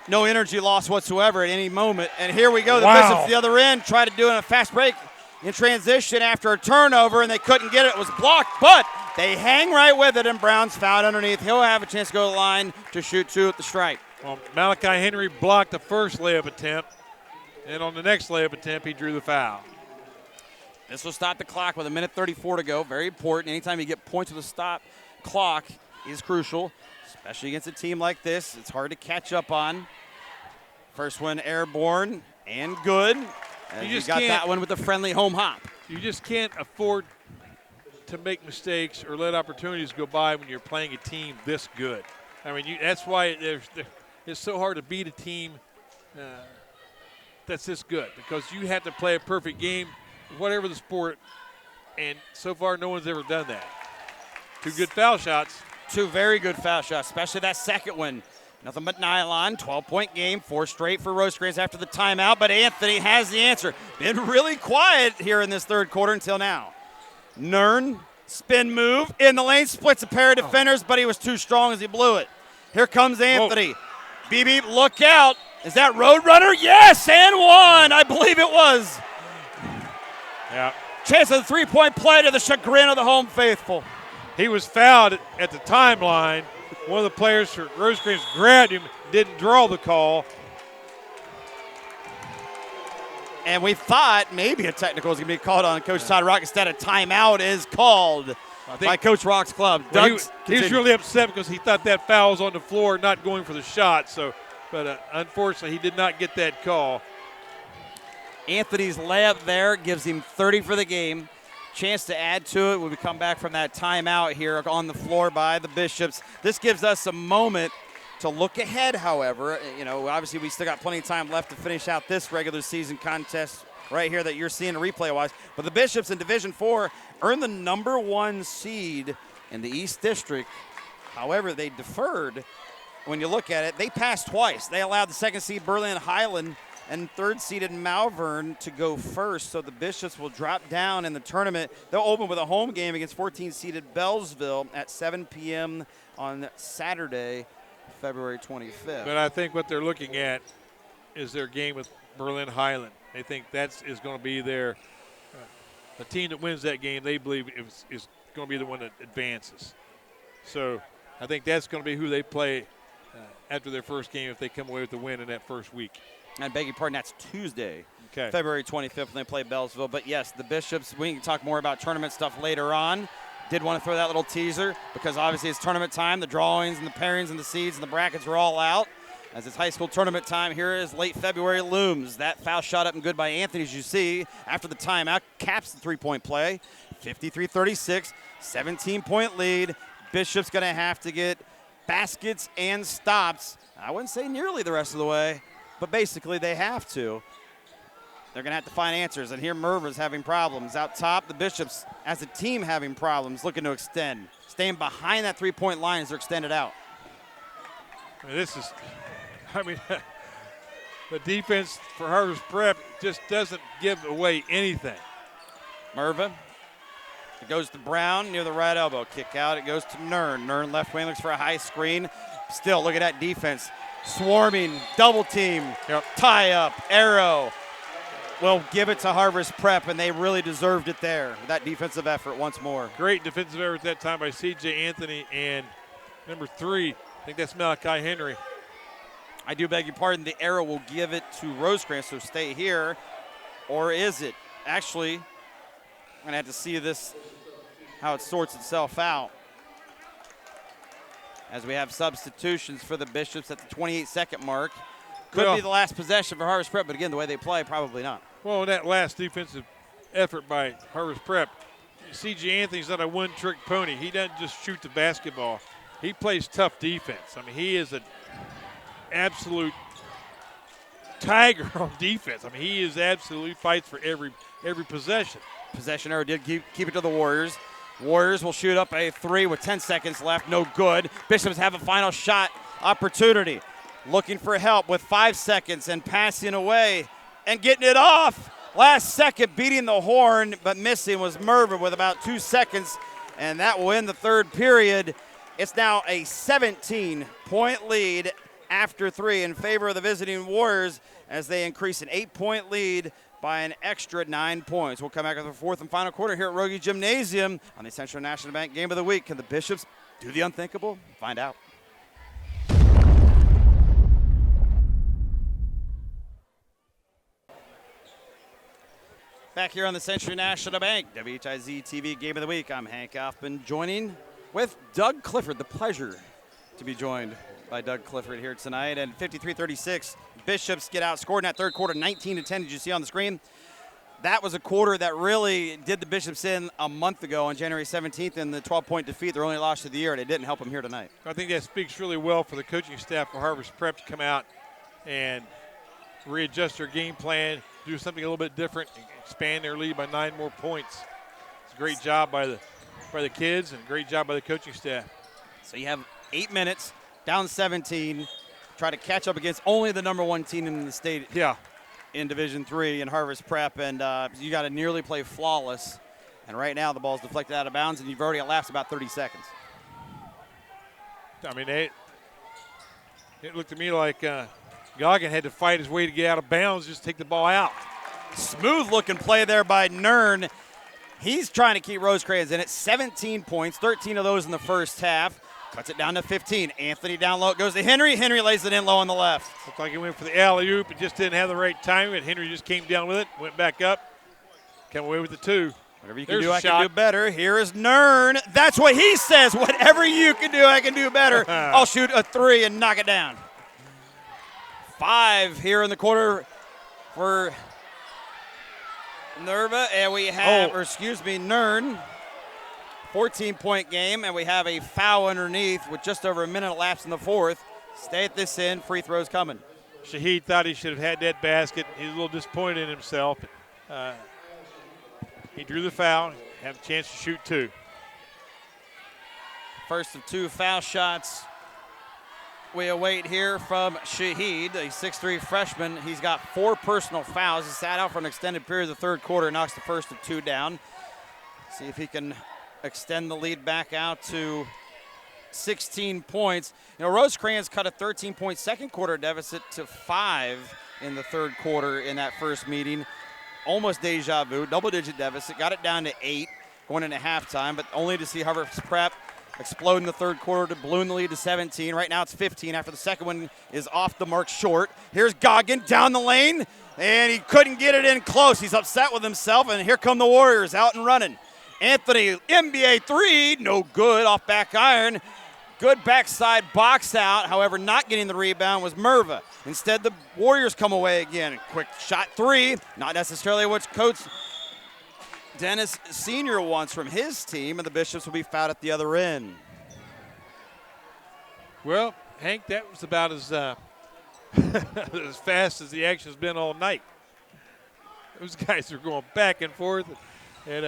no energy loss whatsoever at any moment. And here we go. The Bishops, the other end, try to do a fast break in transition after a turnover, and they couldn't get it. It was blocked, but they hang right with it, and Brown's fouled underneath. He'll have a chance to go to the line to shoot two at the stripe. Well, Malachi Henry blocked the first layup attempt, and on the next layup attempt, he drew the foul. This will stop the clock with 1:34 to go. Very important. Anytime you get points with a stop clock is crucial, especially against a team like this. It's hard to catch up on. First one airborne and good. And you got that one with a friendly home hop. You just can't afford to make mistakes or let opportunities go by when you're playing a team this good. I mean, that's why it's so hard to beat a team that's this good, because you have to play a perfect game, whatever the sport, and so far no one's ever done that. Two good foul shots. Two very good foul shots, especially that second one. Nothing but nylon, 12-point game, 4 straight for Rosecrans after the timeout, but Anthony has the answer. Been really quiet here in this third quarter until now. Nern, spin move, in the lane, splits a pair of defenders, but he was too strong as he blew it. Here comes Anthony. Beep, beep, look out. Is that Roadrunner? Yes, and one. I believe it was. Yeah. Chance of the three-point play to the chagrin of the home faithful. He was fouled at the timeline. One of the players for Rosecrans grabbed him, didn't draw the call. And we thought maybe a technical was going to be called on Coach Todd Rock. Instead, a timeout is called by Coach Rock's club. Well, he was really upset because he thought that foul was on the floor, not going for the shot. But unfortunately, he did not get that call. Anthony's layup there gives him 30 for the game. Chance to add to it when we come back from that timeout here on the floor by the Bishops. This gives us a moment to look ahead, however. You know, obviously we still got plenty of time left to finish out this regular season contest right here that you're seeing replay-wise. But the Bishops in Division IV earned the #1 seed in the East District. However, they deferred. When you look at it, they passed twice. They allowed the second seed Berlin Highland and third-seeded Malvern to go first, so the Bishops will drop down in the tournament. They'll open with a home game against 14-seeded Bellsville at 7 p.m. on Saturday, February 25th. But I think what they're looking at is their game with Berlin Highland. They think that is going to be the team that wins that game, they believe is going to be the one that advances. So I think that's going to be who they play after their first game if they come away with the win in that first week. I beg your pardon, that's Tuesday, February 25th when they play Bellsville. But, yes, the Bishops, we can talk more about tournament stuff later on. Did want to throw that little teaser because obviously it's tournament time. The drawings and the pairings and the seeds and the brackets are all out. As it's high school tournament time, here is late February looms. That foul shot up and good by Anthony, as you see, after the timeout, caps the three-point play. 53-36, 17-point lead. Bishop's going to have to get baskets and stops. I wouldn't say nearly the rest of the way, but basically they have to. They're going to have to find answers. And here Merva's having problems. Out top, the Bishops, as a team, having problems, looking to extend. Staying behind that three-point line as they're extended out. The defense for Harvest Prep just doesn't give away anything. Merva. It goes to Brown near the right elbow. Kick out. It goes to Nern. Nern left wing looks for a high screen. Still, look at that defense. Swarming, double team, tie up, arrow. Well, give it to Harvest Prep, and they really deserved it there. That defensive effort once more. Great defensive effort that time by C.J. Anthony and number 3. I think that's Malachi Henry. I do beg your pardon. The arrow will give it to Rosecrans, so stay here. Or is it? Actually, I'm going to have to see this, how it sorts itself out. As we have substitutions for the Bishops at the 28-second mark. Could be the last possession for Harvest Prep, but again, the way they play, probably not. Well, that last defensive effort by Harvest Prep, C.J. Anthony's not a one-trick pony. He doesn't just shoot the basketball. He plays tough defense. I mean, he is an absolute tiger on defense. I mean, he is absolutely fights for every possession. Possession arrow did keep it to the Warriors. Warriors will shoot up a 3 with 10 seconds left. No good. Bishops have a final shot opportunity. Looking for help with 5 seconds and passing away and getting it off. Last second beating the horn, but missing was Mervyn with about 2 seconds, and that will end the third period. It's now a 17-point lead after 3 in favor of the visiting Warriors as they increase an 8-point lead by an extra 9 points. We'll come back with the fourth and final quarter here at Rogie Gymnasium on the Central National Bank Game of the Week. Can the Bishops do the unthinkable? Find out. Back here on the Century National Bank WHIZ-TV Game of the Week. I'm Hank Alfman, joining with Doug Clifford. The pleasure to be joined by Doug Clifford here tonight. And 53-36, Bishops get outscored in that third quarter, 19-10. Did you see on the screen? That was a quarter that really did the Bishops in a month ago on January 17th in the 12-point defeat, their only loss of the year, and it didn't help them here tonight. I think that speaks really well for the coaching staff for Harvest Prep to come out and readjust their game plan, do something a little bit different, expand their lead by 9 more points. It's a great job by the kids and great job by the coaching staff. So you have 8 minutes, down 17, try to catch up against only the number 1 team in the state. Yeah. In Division III in Harvest Prep, and you got to nearly play flawless. And right now the ball's deflected out of bounds, and you've already elapsed about 30 seconds. I mean, it looked to me like Goggin had to fight his way to get out of bounds, just take the ball out. Smooth looking play there by Nern. He's trying to keep Rosecrans in it. 17 points, 13 of those in the first half. Cuts it down to 15. Anthony down low. It goes to Henry. Henry lays it in low on the left. Looked like he went for the alley-oop. It just didn't have the right timing, but Henry just came down with it, went back up, came away with the 2. Whatever you can do, I can do better. Here is Nern. That's what he says. Whatever you can do, I can do better. I'll shoot a 3 and knock it down. 5 here in the quarter for Nerva, and we have, Nern. 14-point game, and we have a foul underneath with just over a minute elapsed in the fourth. Stay at this end. Free throws coming. Shahid thought he should have had that basket. He's a little disappointed in himself. He drew the foul, had a chance to shoot 2. First of 2 foul shots we await here from Shahid, a 6'3 freshman. He's got 4 personal fouls. He sat out for an extended period of the third quarter, knocks the first of 2 down. See if he can extend the lead back out to 16 points. You know, Rosecrans cut a 13-point second quarter deficit to 5 in the third quarter in that first meeting. Almost deja vu, double-digit deficit. Got it down to 8 going into halftime, but only to see Harvest Prep explode in the third quarter to balloon the lead to 17. Right now it's 15 after the second one is off the mark short. Here's Goggin down the lane, and he couldn't get it in close. He's upset with himself, and here come the Warriors out and running. Anthony, NBA 3, no good, off back iron. Good backside box out, however, not getting the rebound was Merva. Instead, the Warriors come away again. Quick shot 3, not necessarily what Coach Dennis Sr. wants from his team, and the Bishops will be fouled at the other end. Well, Hank, that was about as as fast as the action's been all night. Those guys are going back and forth, and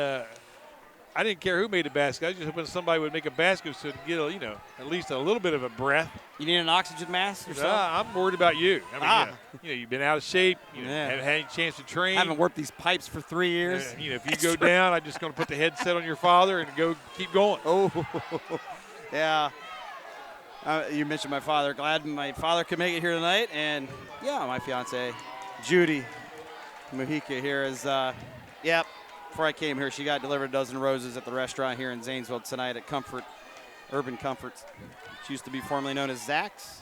I didn't care who made the basket. I just hoping somebody would make a basket so to get at least a little bit of a breath. You need an oxygen mask yourself? I'm worried about you. I mean, you've been out of shape. Haven't had any chance to train. I haven't worked these pipes for 3 years. If you go down, I'm just going to put the headset on your father and keep going. Oh, yeah. You mentioned my father. Glad my father could make it here tonight. And, yeah, my fiance, Judy Mihalko here is, before I came here, she got delivered a dozen roses at the restaurant here in Zanesville tonight at Urban Comforts. She used to be formerly known as Zach's.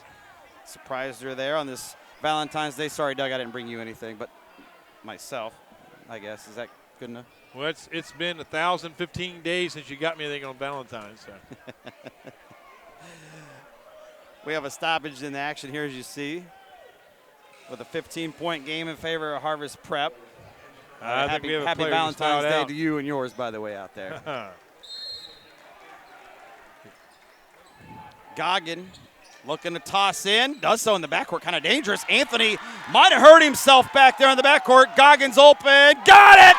Surprised her there on this Valentine's Day. Sorry, Doug, I didn't bring you anything, but myself, I guess. Is that good enough? Well, it's been 1,015 days since you got me anything on Valentine's. So. We have a stoppage in action here, as you see, with a 15-point game in favor of Harvest Prep. Happy Valentine's Day to you and yours, by the way, out there. Goggin looking to toss in. Does so in the backcourt. Kind of dangerous. Anthony might have hurt himself back there in the backcourt. Goggins open. Got it!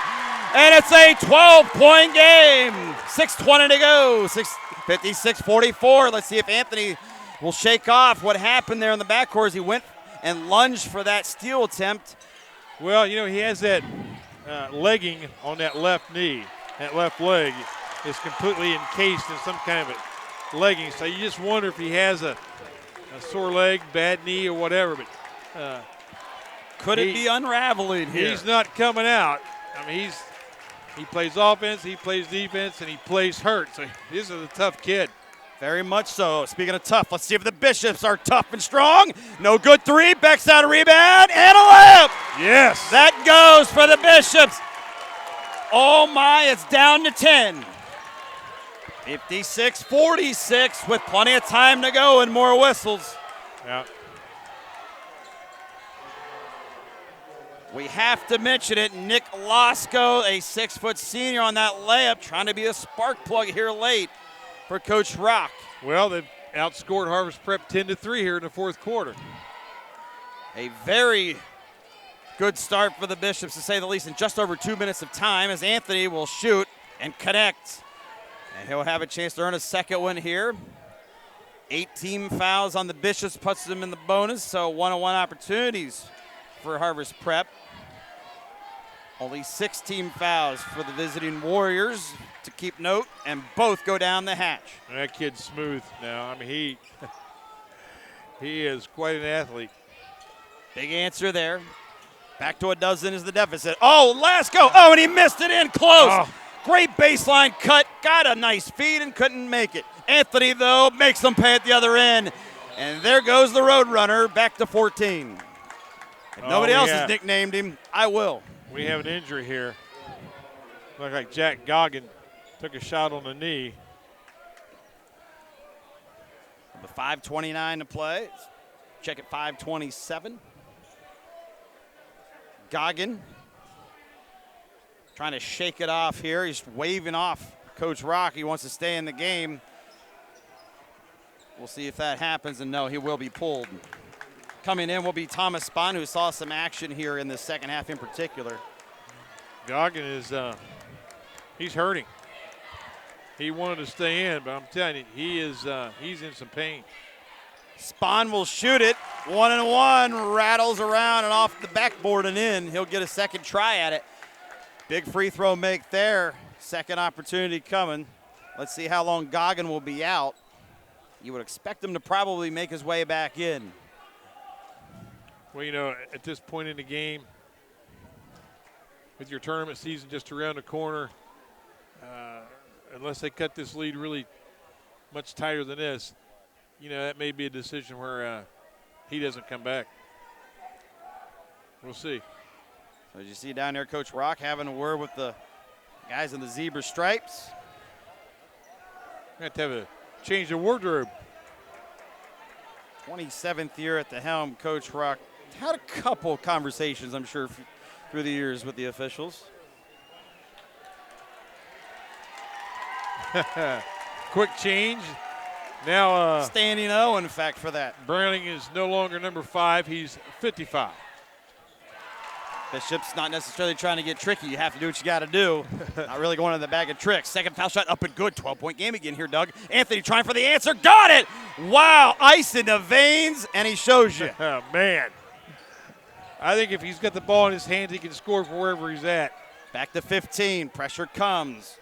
And it's a 12-point game. 6:20 to go. 56-44. Let's see if Anthony will shake off what happened there in the backcourt as he went and lunged for that steal attempt. Well, he has that legging on that left knee. That left leg is completely encased in some kind of a legging. So you just wonder if he has a sore leg, bad knee, or whatever. But could it be unraveling here? He's not coming out. I mean, he plays offense, he plays defense, and he plays hurt. So this is a tough kid. Very much so. Speaking of tough, let's see if the Bishops are tough and strong. No good three. Beck's out a rebound and a layup. Yes. That goes for the Bishops. Oh, my, it's down to 10. 56-46 with plenty of time to go and more whistles. Yeah. We have to mention it. Nick Losko, a 6-foot senior on that layup, trying to be a spark plug here late for Coach Rock. Well, they've outscored Harvest Prep 10-3 here in the fourth quarter. A very good start for the Bishops, to say the least, in just over 2 minutes of time, as Anthony will shoot and connect. And he'll have a chance to earn a second one here. 18 fouls on the Bishops puts them in the bonus, so one-on-one opportunities for Harvest Prep. Only 16 fouls for the visiting Warriors to keep note, and both go down the hatch. And that kid's smooth now. I mean, he is quite an athlete. Big answer there. Back to a dozen is the deficit. Oh, last go. Oh, and he missed it in close. Oh. Great baseline cut. Got a nice feed and couldn't make it. Anthony, though, makes them pay at the other end. And there goes the Roadrunner back to 14. If nobody else has nicknamed him, I will. We have an injury here. Looked like Jack Goggin took a shot on the knee. The 5:29 to play. Check at 5:27. Goggin trying to shake it off here. He's waving off Coach Rock. He wants to stay in the game. We'll see if that happens, and no, he will be pulled. Coming in will be Thomas Spahn, who saw some action here in the second half in particular. Goggin is he's hurting. He wanted to stay in, but I'm telling you, he's in some pain. Spahn will shoot it. 1-and-1, rattles around and off the backboard and in. He'll get a second try at it. Big free throw make there. Second opportunity coming. Let's see how long Goggin will be out. You would expect him to probably make his way back in. Well, at this point in the game, with your tournament season just around the corner, unless they cut this lead really much tighter than this, that may be a decision where he doesn't come back. We'll see. So as you see down there, Coach Rock having a word with the guys in the zebra stripes. We have to have a change of wardrobe. 27th year at the helm, Coach Rock had a couple conversations, I'm sure, through the years with the officials. Quick change. Now, standing 0, in fact, for that. Browning is no longer number 5. He's 55. Bishop's not necessarily trying to get tricky. You have to do what you got to do. Not really going in the bag of tricks. Second foul shot up and good. 12-point game again here, Doug. Anthony trying for the answer. Got it! Wow, ice in the veins, and he shows you. Oh, man. I think if he's got the ball in his hands, he can score from wherever he's at. Back to 15. Pressure comes.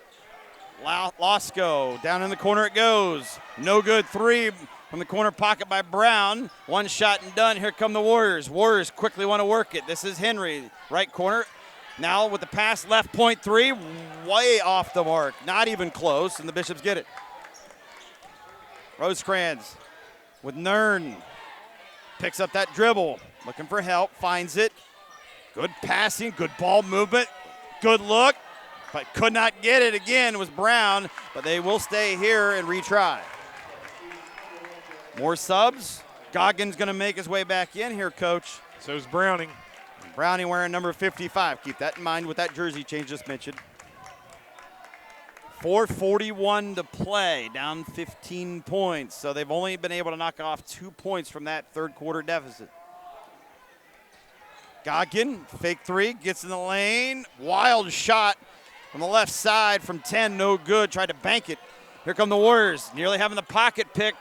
Losco, down in the corner it goes. No good. 3 from the corner pocket by Brown. One shot and done. Here come the Warriors. Warriors quickly want to work it. This is Henry, right corner. Now with the pass left, point 3, way off the mark. Not even close, and the Bishops get it. Rosecrans with Nern. Picks up that dribble. Looking for help, finds it. Good passing, good ball movement. Good look, but could not get it again. It was Brown, but they will stay here and retry. More subs. Goggins going to make his way back in here, Coach. So is Browning. Browning wearing number 55. Keep that in mind with that jersey change just mentioned. 4:41 to play, down 15 points. So they've only been able to knock off 2 points from that third quarter deficit. Goggin, fake 3, gets in the lane. Wild shot from the left side from 10, no good. Tried to bank it. Here come the Warriors, nearly having the pocket pick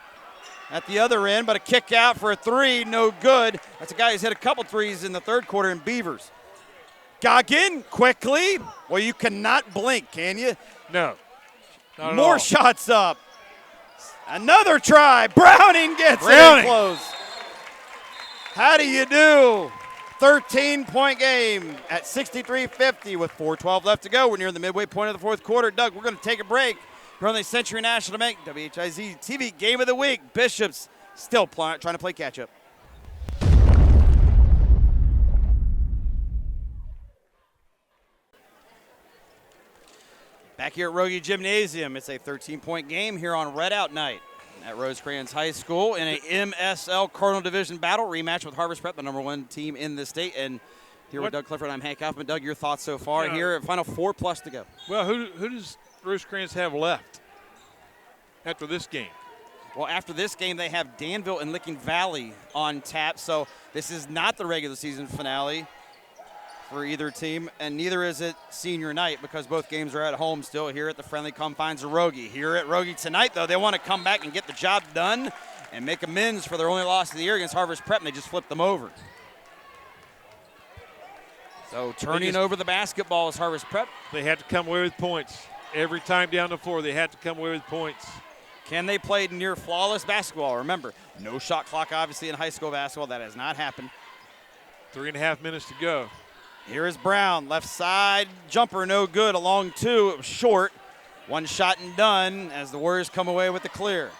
at the other end, but a kick out for a 3, no good. That's a guy who's hit a couple threes in the third quarter in Beavers. Goggin, quickly. Well, you cannot blink, can you? No. Not at More all. shots up. Another try. Browning gets it close. How do you do? 13-point game at 63-50 with 4:12 left to go. We're near the midway point of the fourth quarter. Doug, we're going to take a break. We're on the Century National Bank WHIZ-TV Game of the Week. Bishops still trying to play catch-up. Back here at Rogie Gymnasium, it's a 13-point game here on Redout Night at Rosecrans High School in a MSL Cardinal Division battle rematch with Harvest Prep, the #1 team in the state. And here with Doug Clifford, I'm Hank Alfman. Doug, your thoughts so far here at final 4+ to go. Well, who does Rosecrans have left after this game? Well, after this game, they have Danville and Licking Valley on tap. So this is not the regular season finale for either team, and neither is it senior night because both games are at home still here at the friendly confines of Rogie. Here at Rogie tonight, though, they want to come back and get the job done and make amends for their only loss of the year against Harvest Prep, and they just flipped them over. So turning over the basketball is Harvest Prep. They have to come away with points. Every time down the floor, they have to come away with points. Can they play near flawless basketball? Remember, no shot clock, obviously, in high school basketball. That has not happened. 3.5 minutes to go. Here is Brown, left side, jumper no good, along 2, it was short. One shot and done as the Warriors come away with the clear.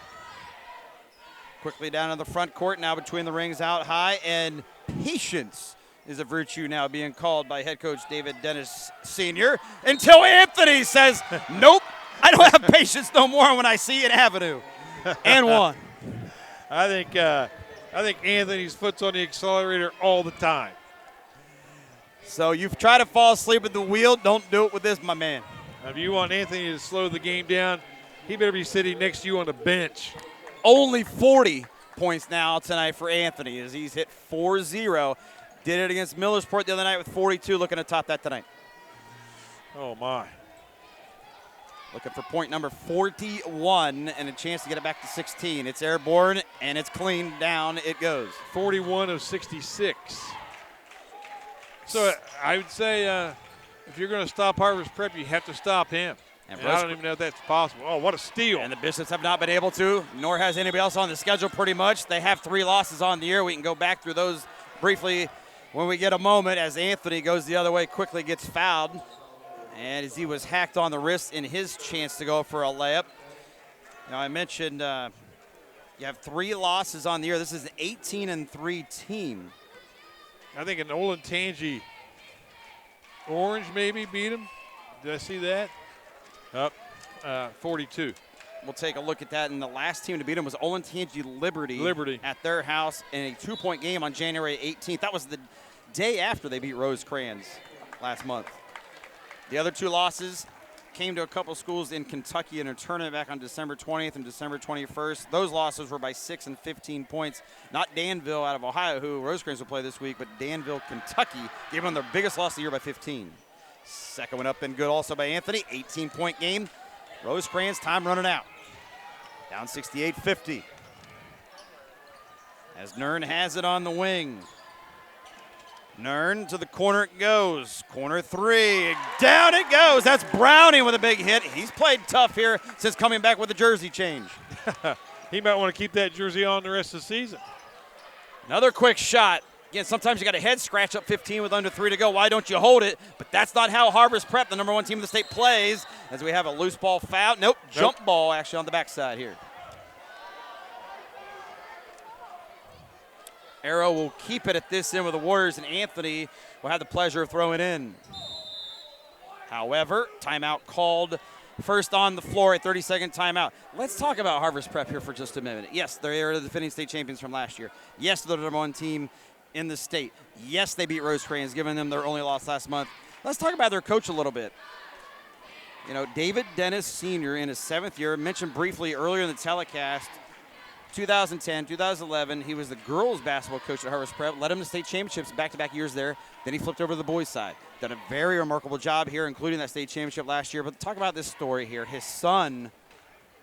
Quickly down to the front court, now between the rings out high, and patience is a virtue now being called by head coach David Dennis Sr. until Anthony says, nope, I don't have patience no more when I see an avenue. And one. I think Anthony's foot's on the accelerator all the time. So you've tried to fall asleep at the wheel. Don't do it with this, my man. If you want Anthony to slow the game down, he better be sitting next to you on the bench. Only 40 points now tonight for Anthony as he's hit 4-0. Did it against Millersport the other night with 42, looking to top that tonight. Oh, my. Looking for point number 41 and a chance to get it back to 16. It's airborne, and it's clean. Down it goes. 41 of 66. So I would say if you're going to stop Harvest Prep, you have to stop him. And I don't even know if that's possible. Oh, what a steal. And the Bishops have not been able to, nor has anybody else on the schedule pretty much. They have 3 losses on the year. We can go back through those briefly when we get a moment as Anthony goes the other way, quickly gets fouled. And as he was hacked on the wrist in his chance to go for a layup. Now, I mentioned you have 3 losses on the year. This is an 18-3 team. I think an Olentangy Orange maybe beat him. Did I see that? Up 42. We'll take a look at that. And the last team to beat him was Olentangy Liberty at their house in a 2-point game on January 18th. That was the day after they beat Rosecrans last month. The other 2 losses came to a couple schools in Kentucky in a tournament back on December 20th and December 21st. Those losses were by 6 and 15 points. Not Danville out of Ohio, who Rosecrans will play this week, but Danville, Kentucky, gave them their biggest loss of the year by 15. Second one up and good also by Anthony. 18-point game. Rosecrans, time running out. Down 68-50. As Nern has it on the wing. Nern to the corner it goes. Corner three. Down it goes. That's Browning with a big hit. He's played tough here since coming back with a jersey change. He might want to keep that jersey on the rest of the season. Another quick shot. Again, sometimes you got a head scratch up 15 with under 3 to go. Why don't you hold it? But that's not how Harvest Prep, the #1 team in the state, plays. As we have a loose ball foul. Nope, jump ball actually on the backside here. Arrow will keep it at this end with the Warriors, and Anthony will have the pleasure of throwing in. However, timeout called. First on the floor, a 30-second timeout. Let's talk about Harvest Prep here for just a minute. Yes, they are the defending state champions from last year. Yes, they're the #1 team in the state. Yes, they beat Rosecrans, giving them their only loss last month. Let's talk about their coach a little bit. You know, David Dennis Sr. in his 7th year, mentioned briefly earlier in the telecast, 2010, 2011, he was the girls basketball coach at Harvest Prep, led him to state championships back-to-back years there. Then he flipped over to the boys' side. Done a very remarkable job here, including that state championship last year. But talk about this story here. His son,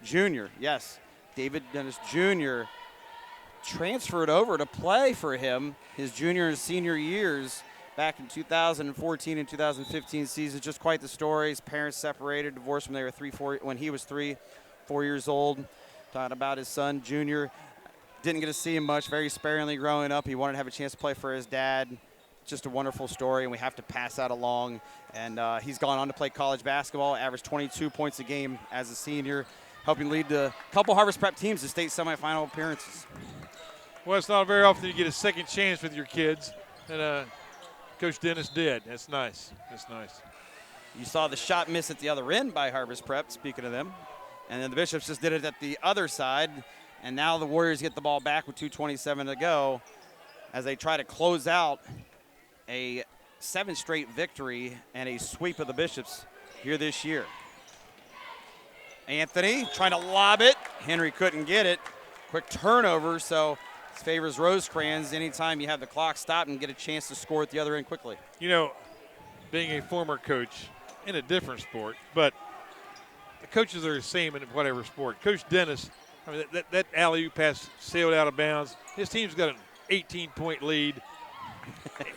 Junior, yes, David Dennis Jr., transferred over to play for him his junior and senior years back in 2014 and 2015 season. Just quite the story. His parents separated, divorced when they were when he was 4 years old. Talking about his son, Junior. Didn't get to see him much, very sparingly growing up. He wanted to have a chance to play for his dad. Just a wonderful story, and we have to pass that along. And he's gone on to play college basketball, averaged 22 points a game as a senior, helping lead a couple Harvest Prep teams to state semifinal appearances. Well, it's not very often you get a second chance with your kids, and Coach Dennis did. That's nice. That's nice. You saw the shot miss at the other end by Harvest Prep, speaking of them. And then the Bishops just did it at the other side. And now the Warriors get the ball back with 2:27 to go as they try to close out a 7th straight victory and a sweep of the Bishops here this year. Anthony trying to lob it. Henry couldn't get it. Quick turnover, so it favors Rosecrans anytime you have the clock stop and get a chance to score at the other end quickly. You know, being a former coach in a different sport, but the coaches are the same in whatever sport. Coach Dennis, I mean, that alley-oop pass sailed out of bounds. His team's got an 18-point lead.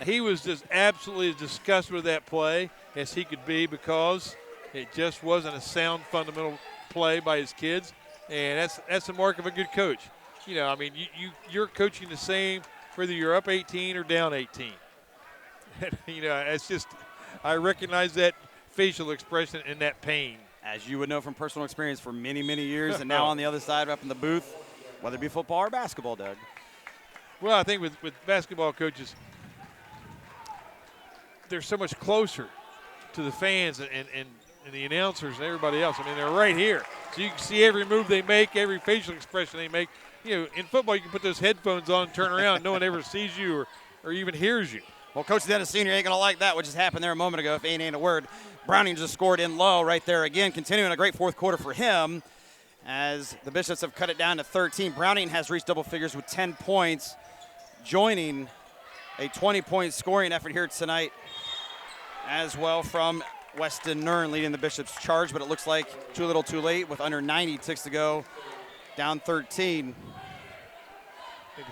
He was just absolutely as disgusted with that play as he could be because it just wasn't a sound fundamental play by his kids, and that's the mark of a good coach. You know, I mean, you're coaching the same whether you're up 18 or down 18. You know, it's just I recognize that facial expression and that pain. As you would know from personal experience for many, many years, and now on the other side up in the booth, whether it be football or basketball, Doug. Well, I think with basketball coaches, they're so much closer to the fans and the announcers and everybody else. I mean, they're right here. So you can see every move they make, every facial expression they make. You know, in football, you can put those headphones on and turn around. No one ever sees you or even hears you. Well, Coach Dennis Sr. ain't going to like that, which just happened there a moment ago, if ain't a word. Browning just scored in low right there again, continuing a great fourth quarter for him as the Bishops have cut it down to 13. Browning has reached double figures with 10 points, joining a 20-point scoring effort here tonight as well from Weston Nern leading the Bishops charge, but it looks like too little too late with under 90 ticks to go, down 13.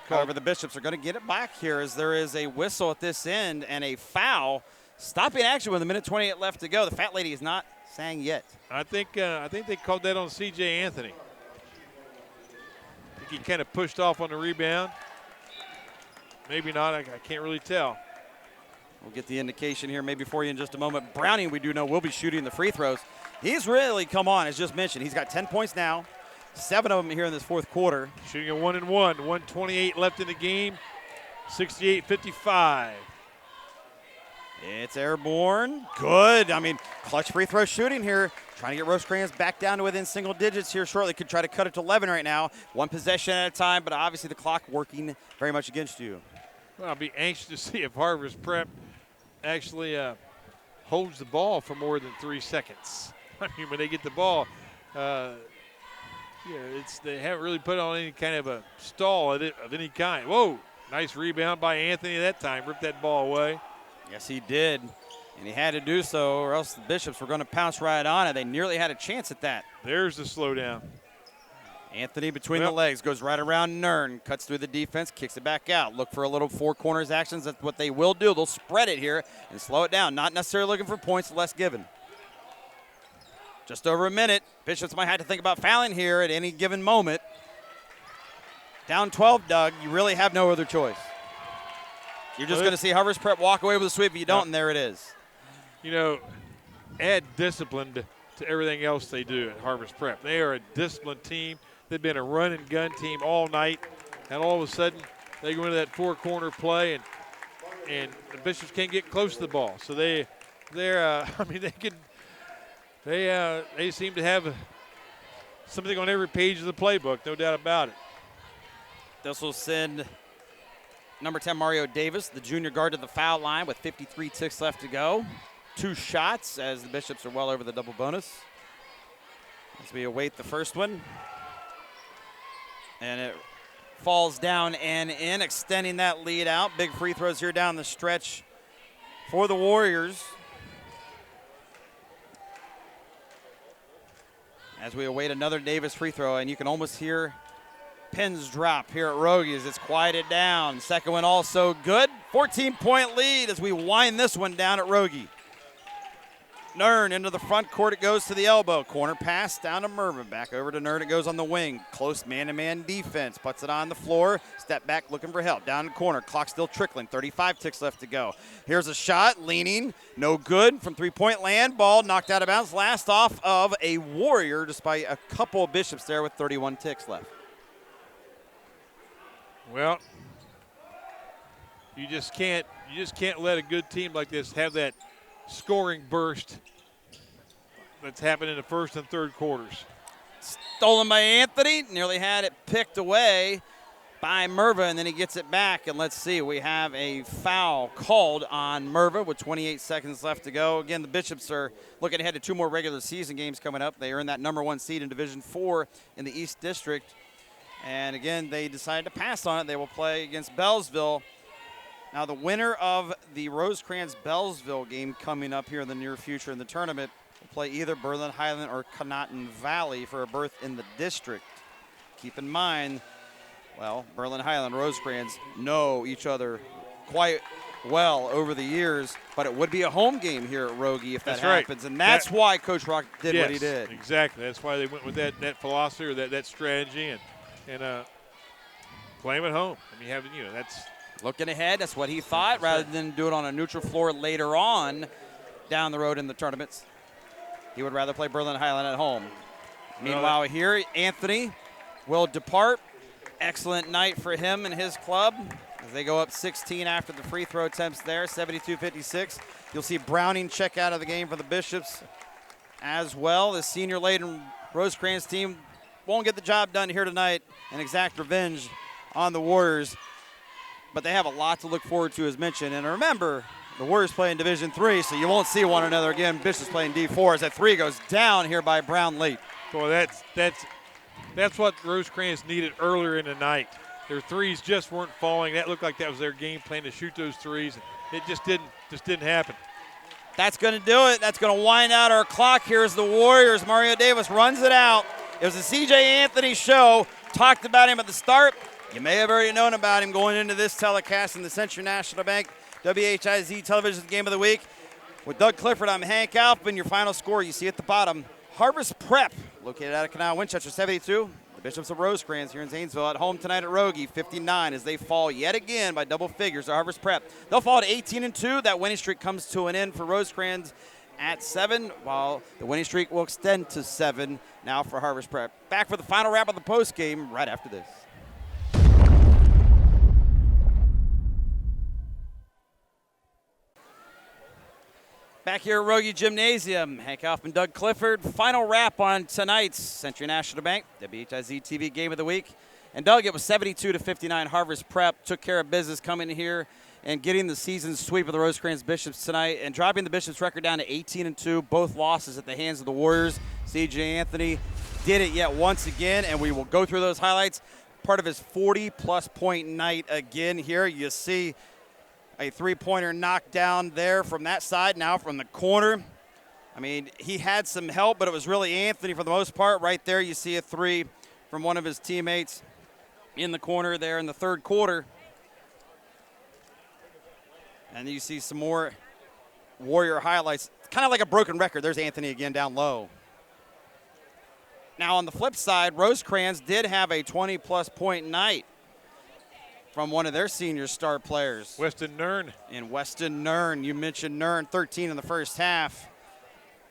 However, the Bishops are going to get it back here as there is a whistle at this end and a foul. Stopping action with 1:28 left to go. The fat lady is not sang yet. I think they called that on C.J. Anthony. I think he kind of pushed off on the rebound. Maybe not. I can't really tell. We'll get the indication here maybe for you in just a moment. Browning, we do know, will be shooting the free throws. He's really come on, as just mentioned. He's got 10 points now. 7 of them here in this fourth quarter. Shooting a 1-1. 1:28 left in the game. 68-55. It's airborne. Good. I mean, clutch free throw shooting here. Trying to get Rosecrans back down to within single digits here shortly. Could try to cut it to 11 right now. One possession at a time, but obviously the clock working very much against you. Well, I'll be anxious to see if Harvest Prep actually holds the ball for more than 3 seconds. I mean, when they get the ball, they haven't really put on any kind of a stall of any kind. Whoa, nice rebound by Anthony that time. Ripped that ball away. Yes, he did. And he had to do so, or else the Bishops were going to pounce right on it. They nearly had a chance at that. There's the slowdown. Anthony between the legs, goes right around Nern, cuts through the defense, kicks it back out. Look for a little four corners actions. That's what they will do. They'll spread it here and slow it down. Not necessarily looking for points, less given. Just over a minute. Bishops might have to think about fouling here at any given moment. Down 12, Doug. You really have no other choice. You're just going to see Harvest Prep walk away with a sweep. If you don't, and there it is. You know, add discipline to everything else they do at Harvest Prep. They are a disciplined team. They've been a run-and-gun team all night, and all of a sudden they go into that four-corner play, and the Bishops can't get close to the ball. So they seem to have something on every page of the playbook, no doubt about it. This will send number 10 Mario Davis, the junior guard, to the foul line with 53 ticks left to go. 2 shots as the Bishops are well over the double bonus. As we await the first one. And it falls down and in, extending that lead out. Big free throws here down the stretch for the Warriors. As we await another Davis free throw, and you can almost hear pins drop here at Rogie as it's quieted down. Second one also good. 14-point lead as we wind this one down at Rogie. Nern into the front court. It goes to the elbow. Corner pass down to Mervin. Back over to Nern. It goes on the wing. Close man-to-man defense. Puts it on the floor. Step back looking for help. Down the corner. Clock still trickling. 35 ticks left to go. Here's a shot. Leaning. No good from three-point land. Ball knocked out of bounds. Last off of a Warrior despite a couple of Bishops there with 31 ticks left. Well, you just can't let a good team like this have that scoring burst that's happened in the first and third quarters. Stolen by Anthony. Nearly had it picked away by Merva, and then he gets it back. And let's see, we have a foul called on Merva with 28 seconds left to go. Again, the Bishops are looking ahead to 2 more regular season games coming up. They are in that #1 seed in Division 4 in the East District. And again, they decided to pass on it. They will play against Bellsville. Now, the winner of the Rosecrans-Bellsville game coming up here in the near future in the tournament will play either Berlin Highland or Conotton Valley for a berth in the district. Keep in mind, well, Berlin Highland and Rosecrans know each other quite well over the years, but it would be a home game here at Rogie if that happens. Right. And that's why Coach Rock did what he did. Exactly. That's why they went with that philosophy or that strategy and play them at home. I mean, that's – looking ahead, that's what he thought, rather than do it on a neutral floor later on down the road in the tournaments. He would rather play Berlin Highland at home. Meanwhile, here, Anthony will depart. Excellent night for him and his club as they go up 16 after the free throw attempts there, 72-56. You'll see Browning check out of the game for the Bishops as well. The senior-laden Rosecrans team won't get the job done here tonight and exact revenge on the Warriors. But they have a lot to look forward to, as mentioned. And remember, the Warriors play in Division 3, so you won't see one another again. Bishops playing D4 as that 3 goes down here by Brown late. Boy, that's what Rosecrans needed earlier in the night. Their threes just weren't falling. That looked like that was their game plan to shoot those threes. It just didn't happen. That's going to do it. That's going to wind out our clock. Here's the Warriors. Mario Davis runs it out. It was a C.J. Anthony show. Talked about him at the start. You may have already known about him going into this telecast in the Century National Bank WHIZ Television Game of the Week. With Doug Clifford, I'm Hank Alfman. Your final score, you see at the bottom, Harvest Prep, located out of Canal Winchester, 72. The Bishops of Rosecrans here in Zanesville at home tonight at Rogie, 59, as they fall yet again by double figures to Harvest Prep. They'll fall to 18-2. That winning streak comes to an end for Rosecrans at 7, while the winning streak will extend to 7 now for Harvest Prep. Back for the final wrap of the postgame right after this. Back here at Rogie Gymnasium, Hank Alfman, Doug Clifford. Final wrap on tonight's Century National Bank WHIZ-TV Game of the Week. And Doug, it was 72-59. Harvest Prep took care of business coming here and getting the season sweep of the Rosecrans Bishops tonight and dropping the Bishops record down to 18-2, both losses at the hands of the Warriors. C.J. Anthony did it yet once again, and we will go through those highlights. Part of his 40-plus point night again here. You see a three-pointer knocked down there from that side, now from the corner. I mean, he had some help, but it was really Anthony for the most part. Right there you see a three from one of his teammates in the corner there in the third quarter. And you see some more Warrior highlights. Kind of like a broken record. There's Anthony again down low. Now on the flip side, Rosecrans did have a 20-plus point night from one of their senior star players. Weston Nern. And Weston Nern. You mentioned Nern, 13 in the first half.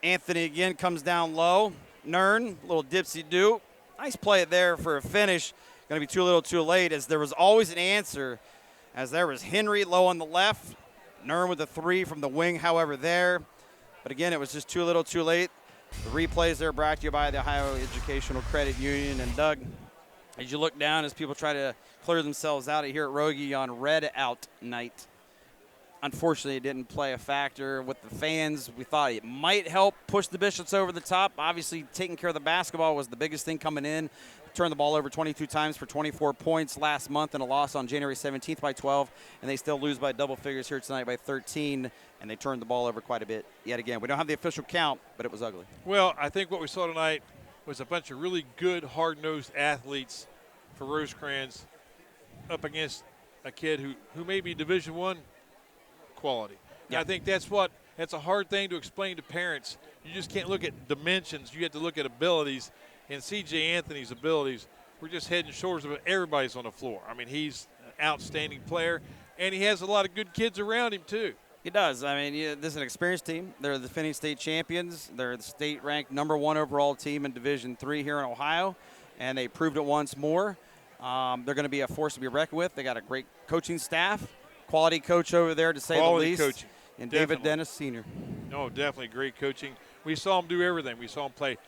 Anthony again comes down low. Nern, little dipsy-do. Nice play there for a finish. Going to be too little too late, as there was always an answer, as there was Henry low on the left. Nern with a three from the wing, however, there. But again, it was just too little too late. The replays there brought to you by the Ohio Educational Credit Union. And Doug, as you look down, as people try to clear themselves out of here at Rogie on red out night, unfortunately, it didn't play a factor with the fans. We thought it might help push the Bishops over the top. Obviously, taking care of the basketball was the biggest thing coming in. Turned the ball over 22 times for 24 points last month and a loss on January 17th by 12, and they still lose by double figures here tonight by 13, and they turned the ball over quite a bit yet again. We don't have the official count, but it was ugly. Well, I think what we saw tonight was a bunch of really good, hard-nosed athletes for Rosecrans up against a kid who may be Division I quality. Yeah. I think that's a hard thing to explain to parents. You just can't look at dimensions. You have to look at abilities. And C.J. Anthony's abilities were just head and shoulders of everybody's on the floor. I mean, he's an outstanding player, and he has a lot of good kids around him too. He does. I mean, this is an experienced team. They're the defending state champions. They're the state-ranked #1 overall team in Division III here in Ohio, and they proved it once more. They're going to be a force to be reckoned with. They got a great coaching staff, quality coach over there to say the least. Coaching. And Definitely. David Dennis, Sr. No, definitely great coaching. We saw him do everything. We saw him play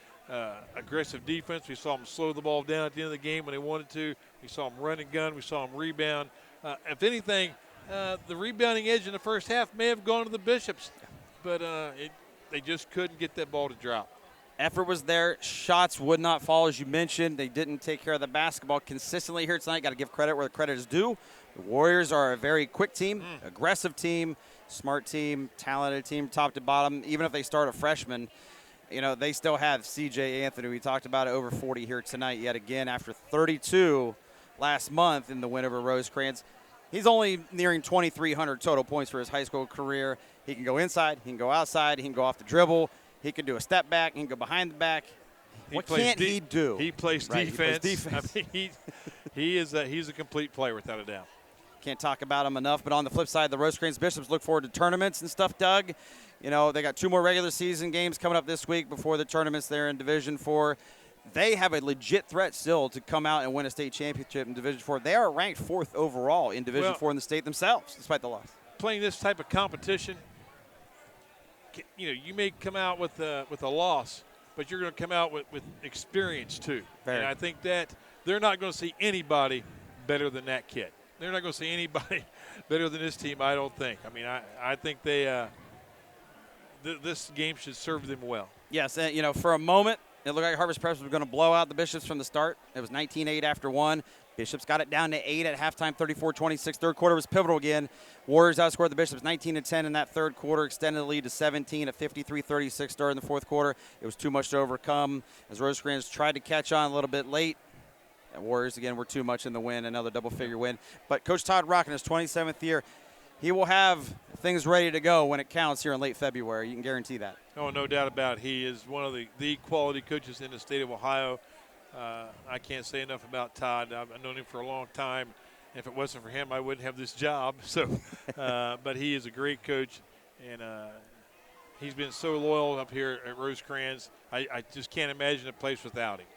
aggressive defense. We saw him slow the ball down at the end of the game when they wanted to. We saw him run and gun. We saw him rebound. If anything, the rebounding edge in the first half may have gone to the Bishops, but they just couldn't get that ball to drop. Effort was there. Shots would not fall, as you mentioned. They didn't take care of the basketball consistently here tonight. Got to give credit where the credit is due. The Warriors are a very quick team, aggressive team, smart team, talented team, top to bottom. Even if they start a freshman, you know, they still have C.J. Anthony. We talked about it, over 40 here tonight yet again after 32 last month in the win over Rosecrans. He's only nearing 2,300 total points for his high school career. He can go inside. He can go outside. He can go off the dribble. He can do a step back. He can go behind the back. What can't he do? He plays Right, defense. He plays defense. I mean, he's a complete player without a doubt. Can't talk about him enough. But on the flip side, the Rosecrans Bishops look forward to tournaments and stuff, Doug. You know, they got 2 more regular season games coming up this week before the tournaments there in Division IV. They have a legit threat still to come out and win a state championship in Division IV. They are ranked 4th overall in Division IV in the state themselves, despite the loss. Playing this type of competition, you know, you may come out with a loss, but you're going to come out with experience too. Very. And I think that they're not going to see anybody better than that kid. They're not going to see anybody better than this team, I don't think. I mean, I think they this game should serve them well. Yes, and, you know, for a moment, it looked like Harvest Prep was going to blow out the Bishops from the start. It was 19-8 after 1. Bishops got it down to 8 at halftime, 34-26. Third quarter was pivotal again. Warriors outscored the Bishops 19-10 in that third quarter, extended the lead to 17 at 53-36 during the fourth quarter. It was too much to overcome as Rosecrans tried to catch on a little bit late. And Warriors, again, were too much in the win, another double-figure win. But Coach Todd Rock in his 27th year, he will have things ready to go when it counts here in late February. You can guarantee that. Oh, no doubt about it. He is one of the quality coaches in the state of Ohio. I can't say enough about Todd. I've known him for a long time. If it wasn't for him, I wouldn't have this job. So, but he is a great coach, and he's been so loyal up here at Rosecrans. I just can't imagine a place without him.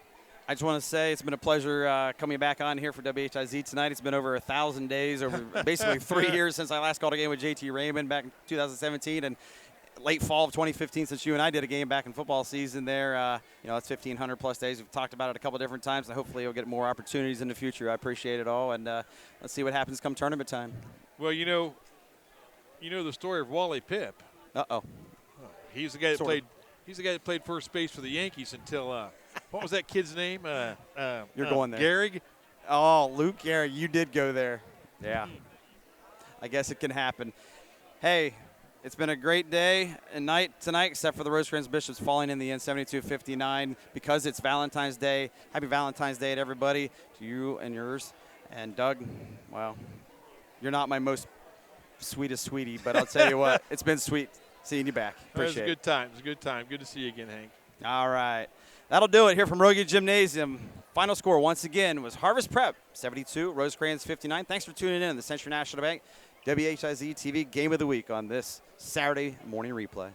I just want to say it's been a pleasure coming back on here for WHIZ tonight. It's been over 1,000 days, over basically 3 years since I last called a game with JT Raymond back in 2017, and late fall of 2015 since you and I did a game back in football season there. You know, it's 1,500 plus days. We've talked about it a couple different times, and hopefully you'll get more opportunities in the future. I appreciate it all, and let's see what happens come tournament time. Well, you know, You know the story of Wally Pipp. Uh-oh. He's the guy that played. He's the guy that played first base for the Yankees until what was that kid's name? You're going there. Gehrig. Oh, Luke Gehrig, you did go there. Yeah. I guess it can happen. Hey, it's been a great day and night tonight, except for the Rosecrans Bishops falling in the end, 72-59, because it's Valentine's Day. Happy Valentine's Day to everybody, to you and yours. And Doug, well, you're not my most sweetest sweetie, but I'll tell you what, it's been sweet seeing you back. Appreciate it. It was a good time. It was a good time. Good to see you again, Hank. All right. That'll do it here from Rogie Gymnasium. Final score, once again, was Harvest Prep 72, Rosecrans 59. Thanks for tuning in to the Century National Bank WHIZ-TV Game of the Week on this Saturday morning replay.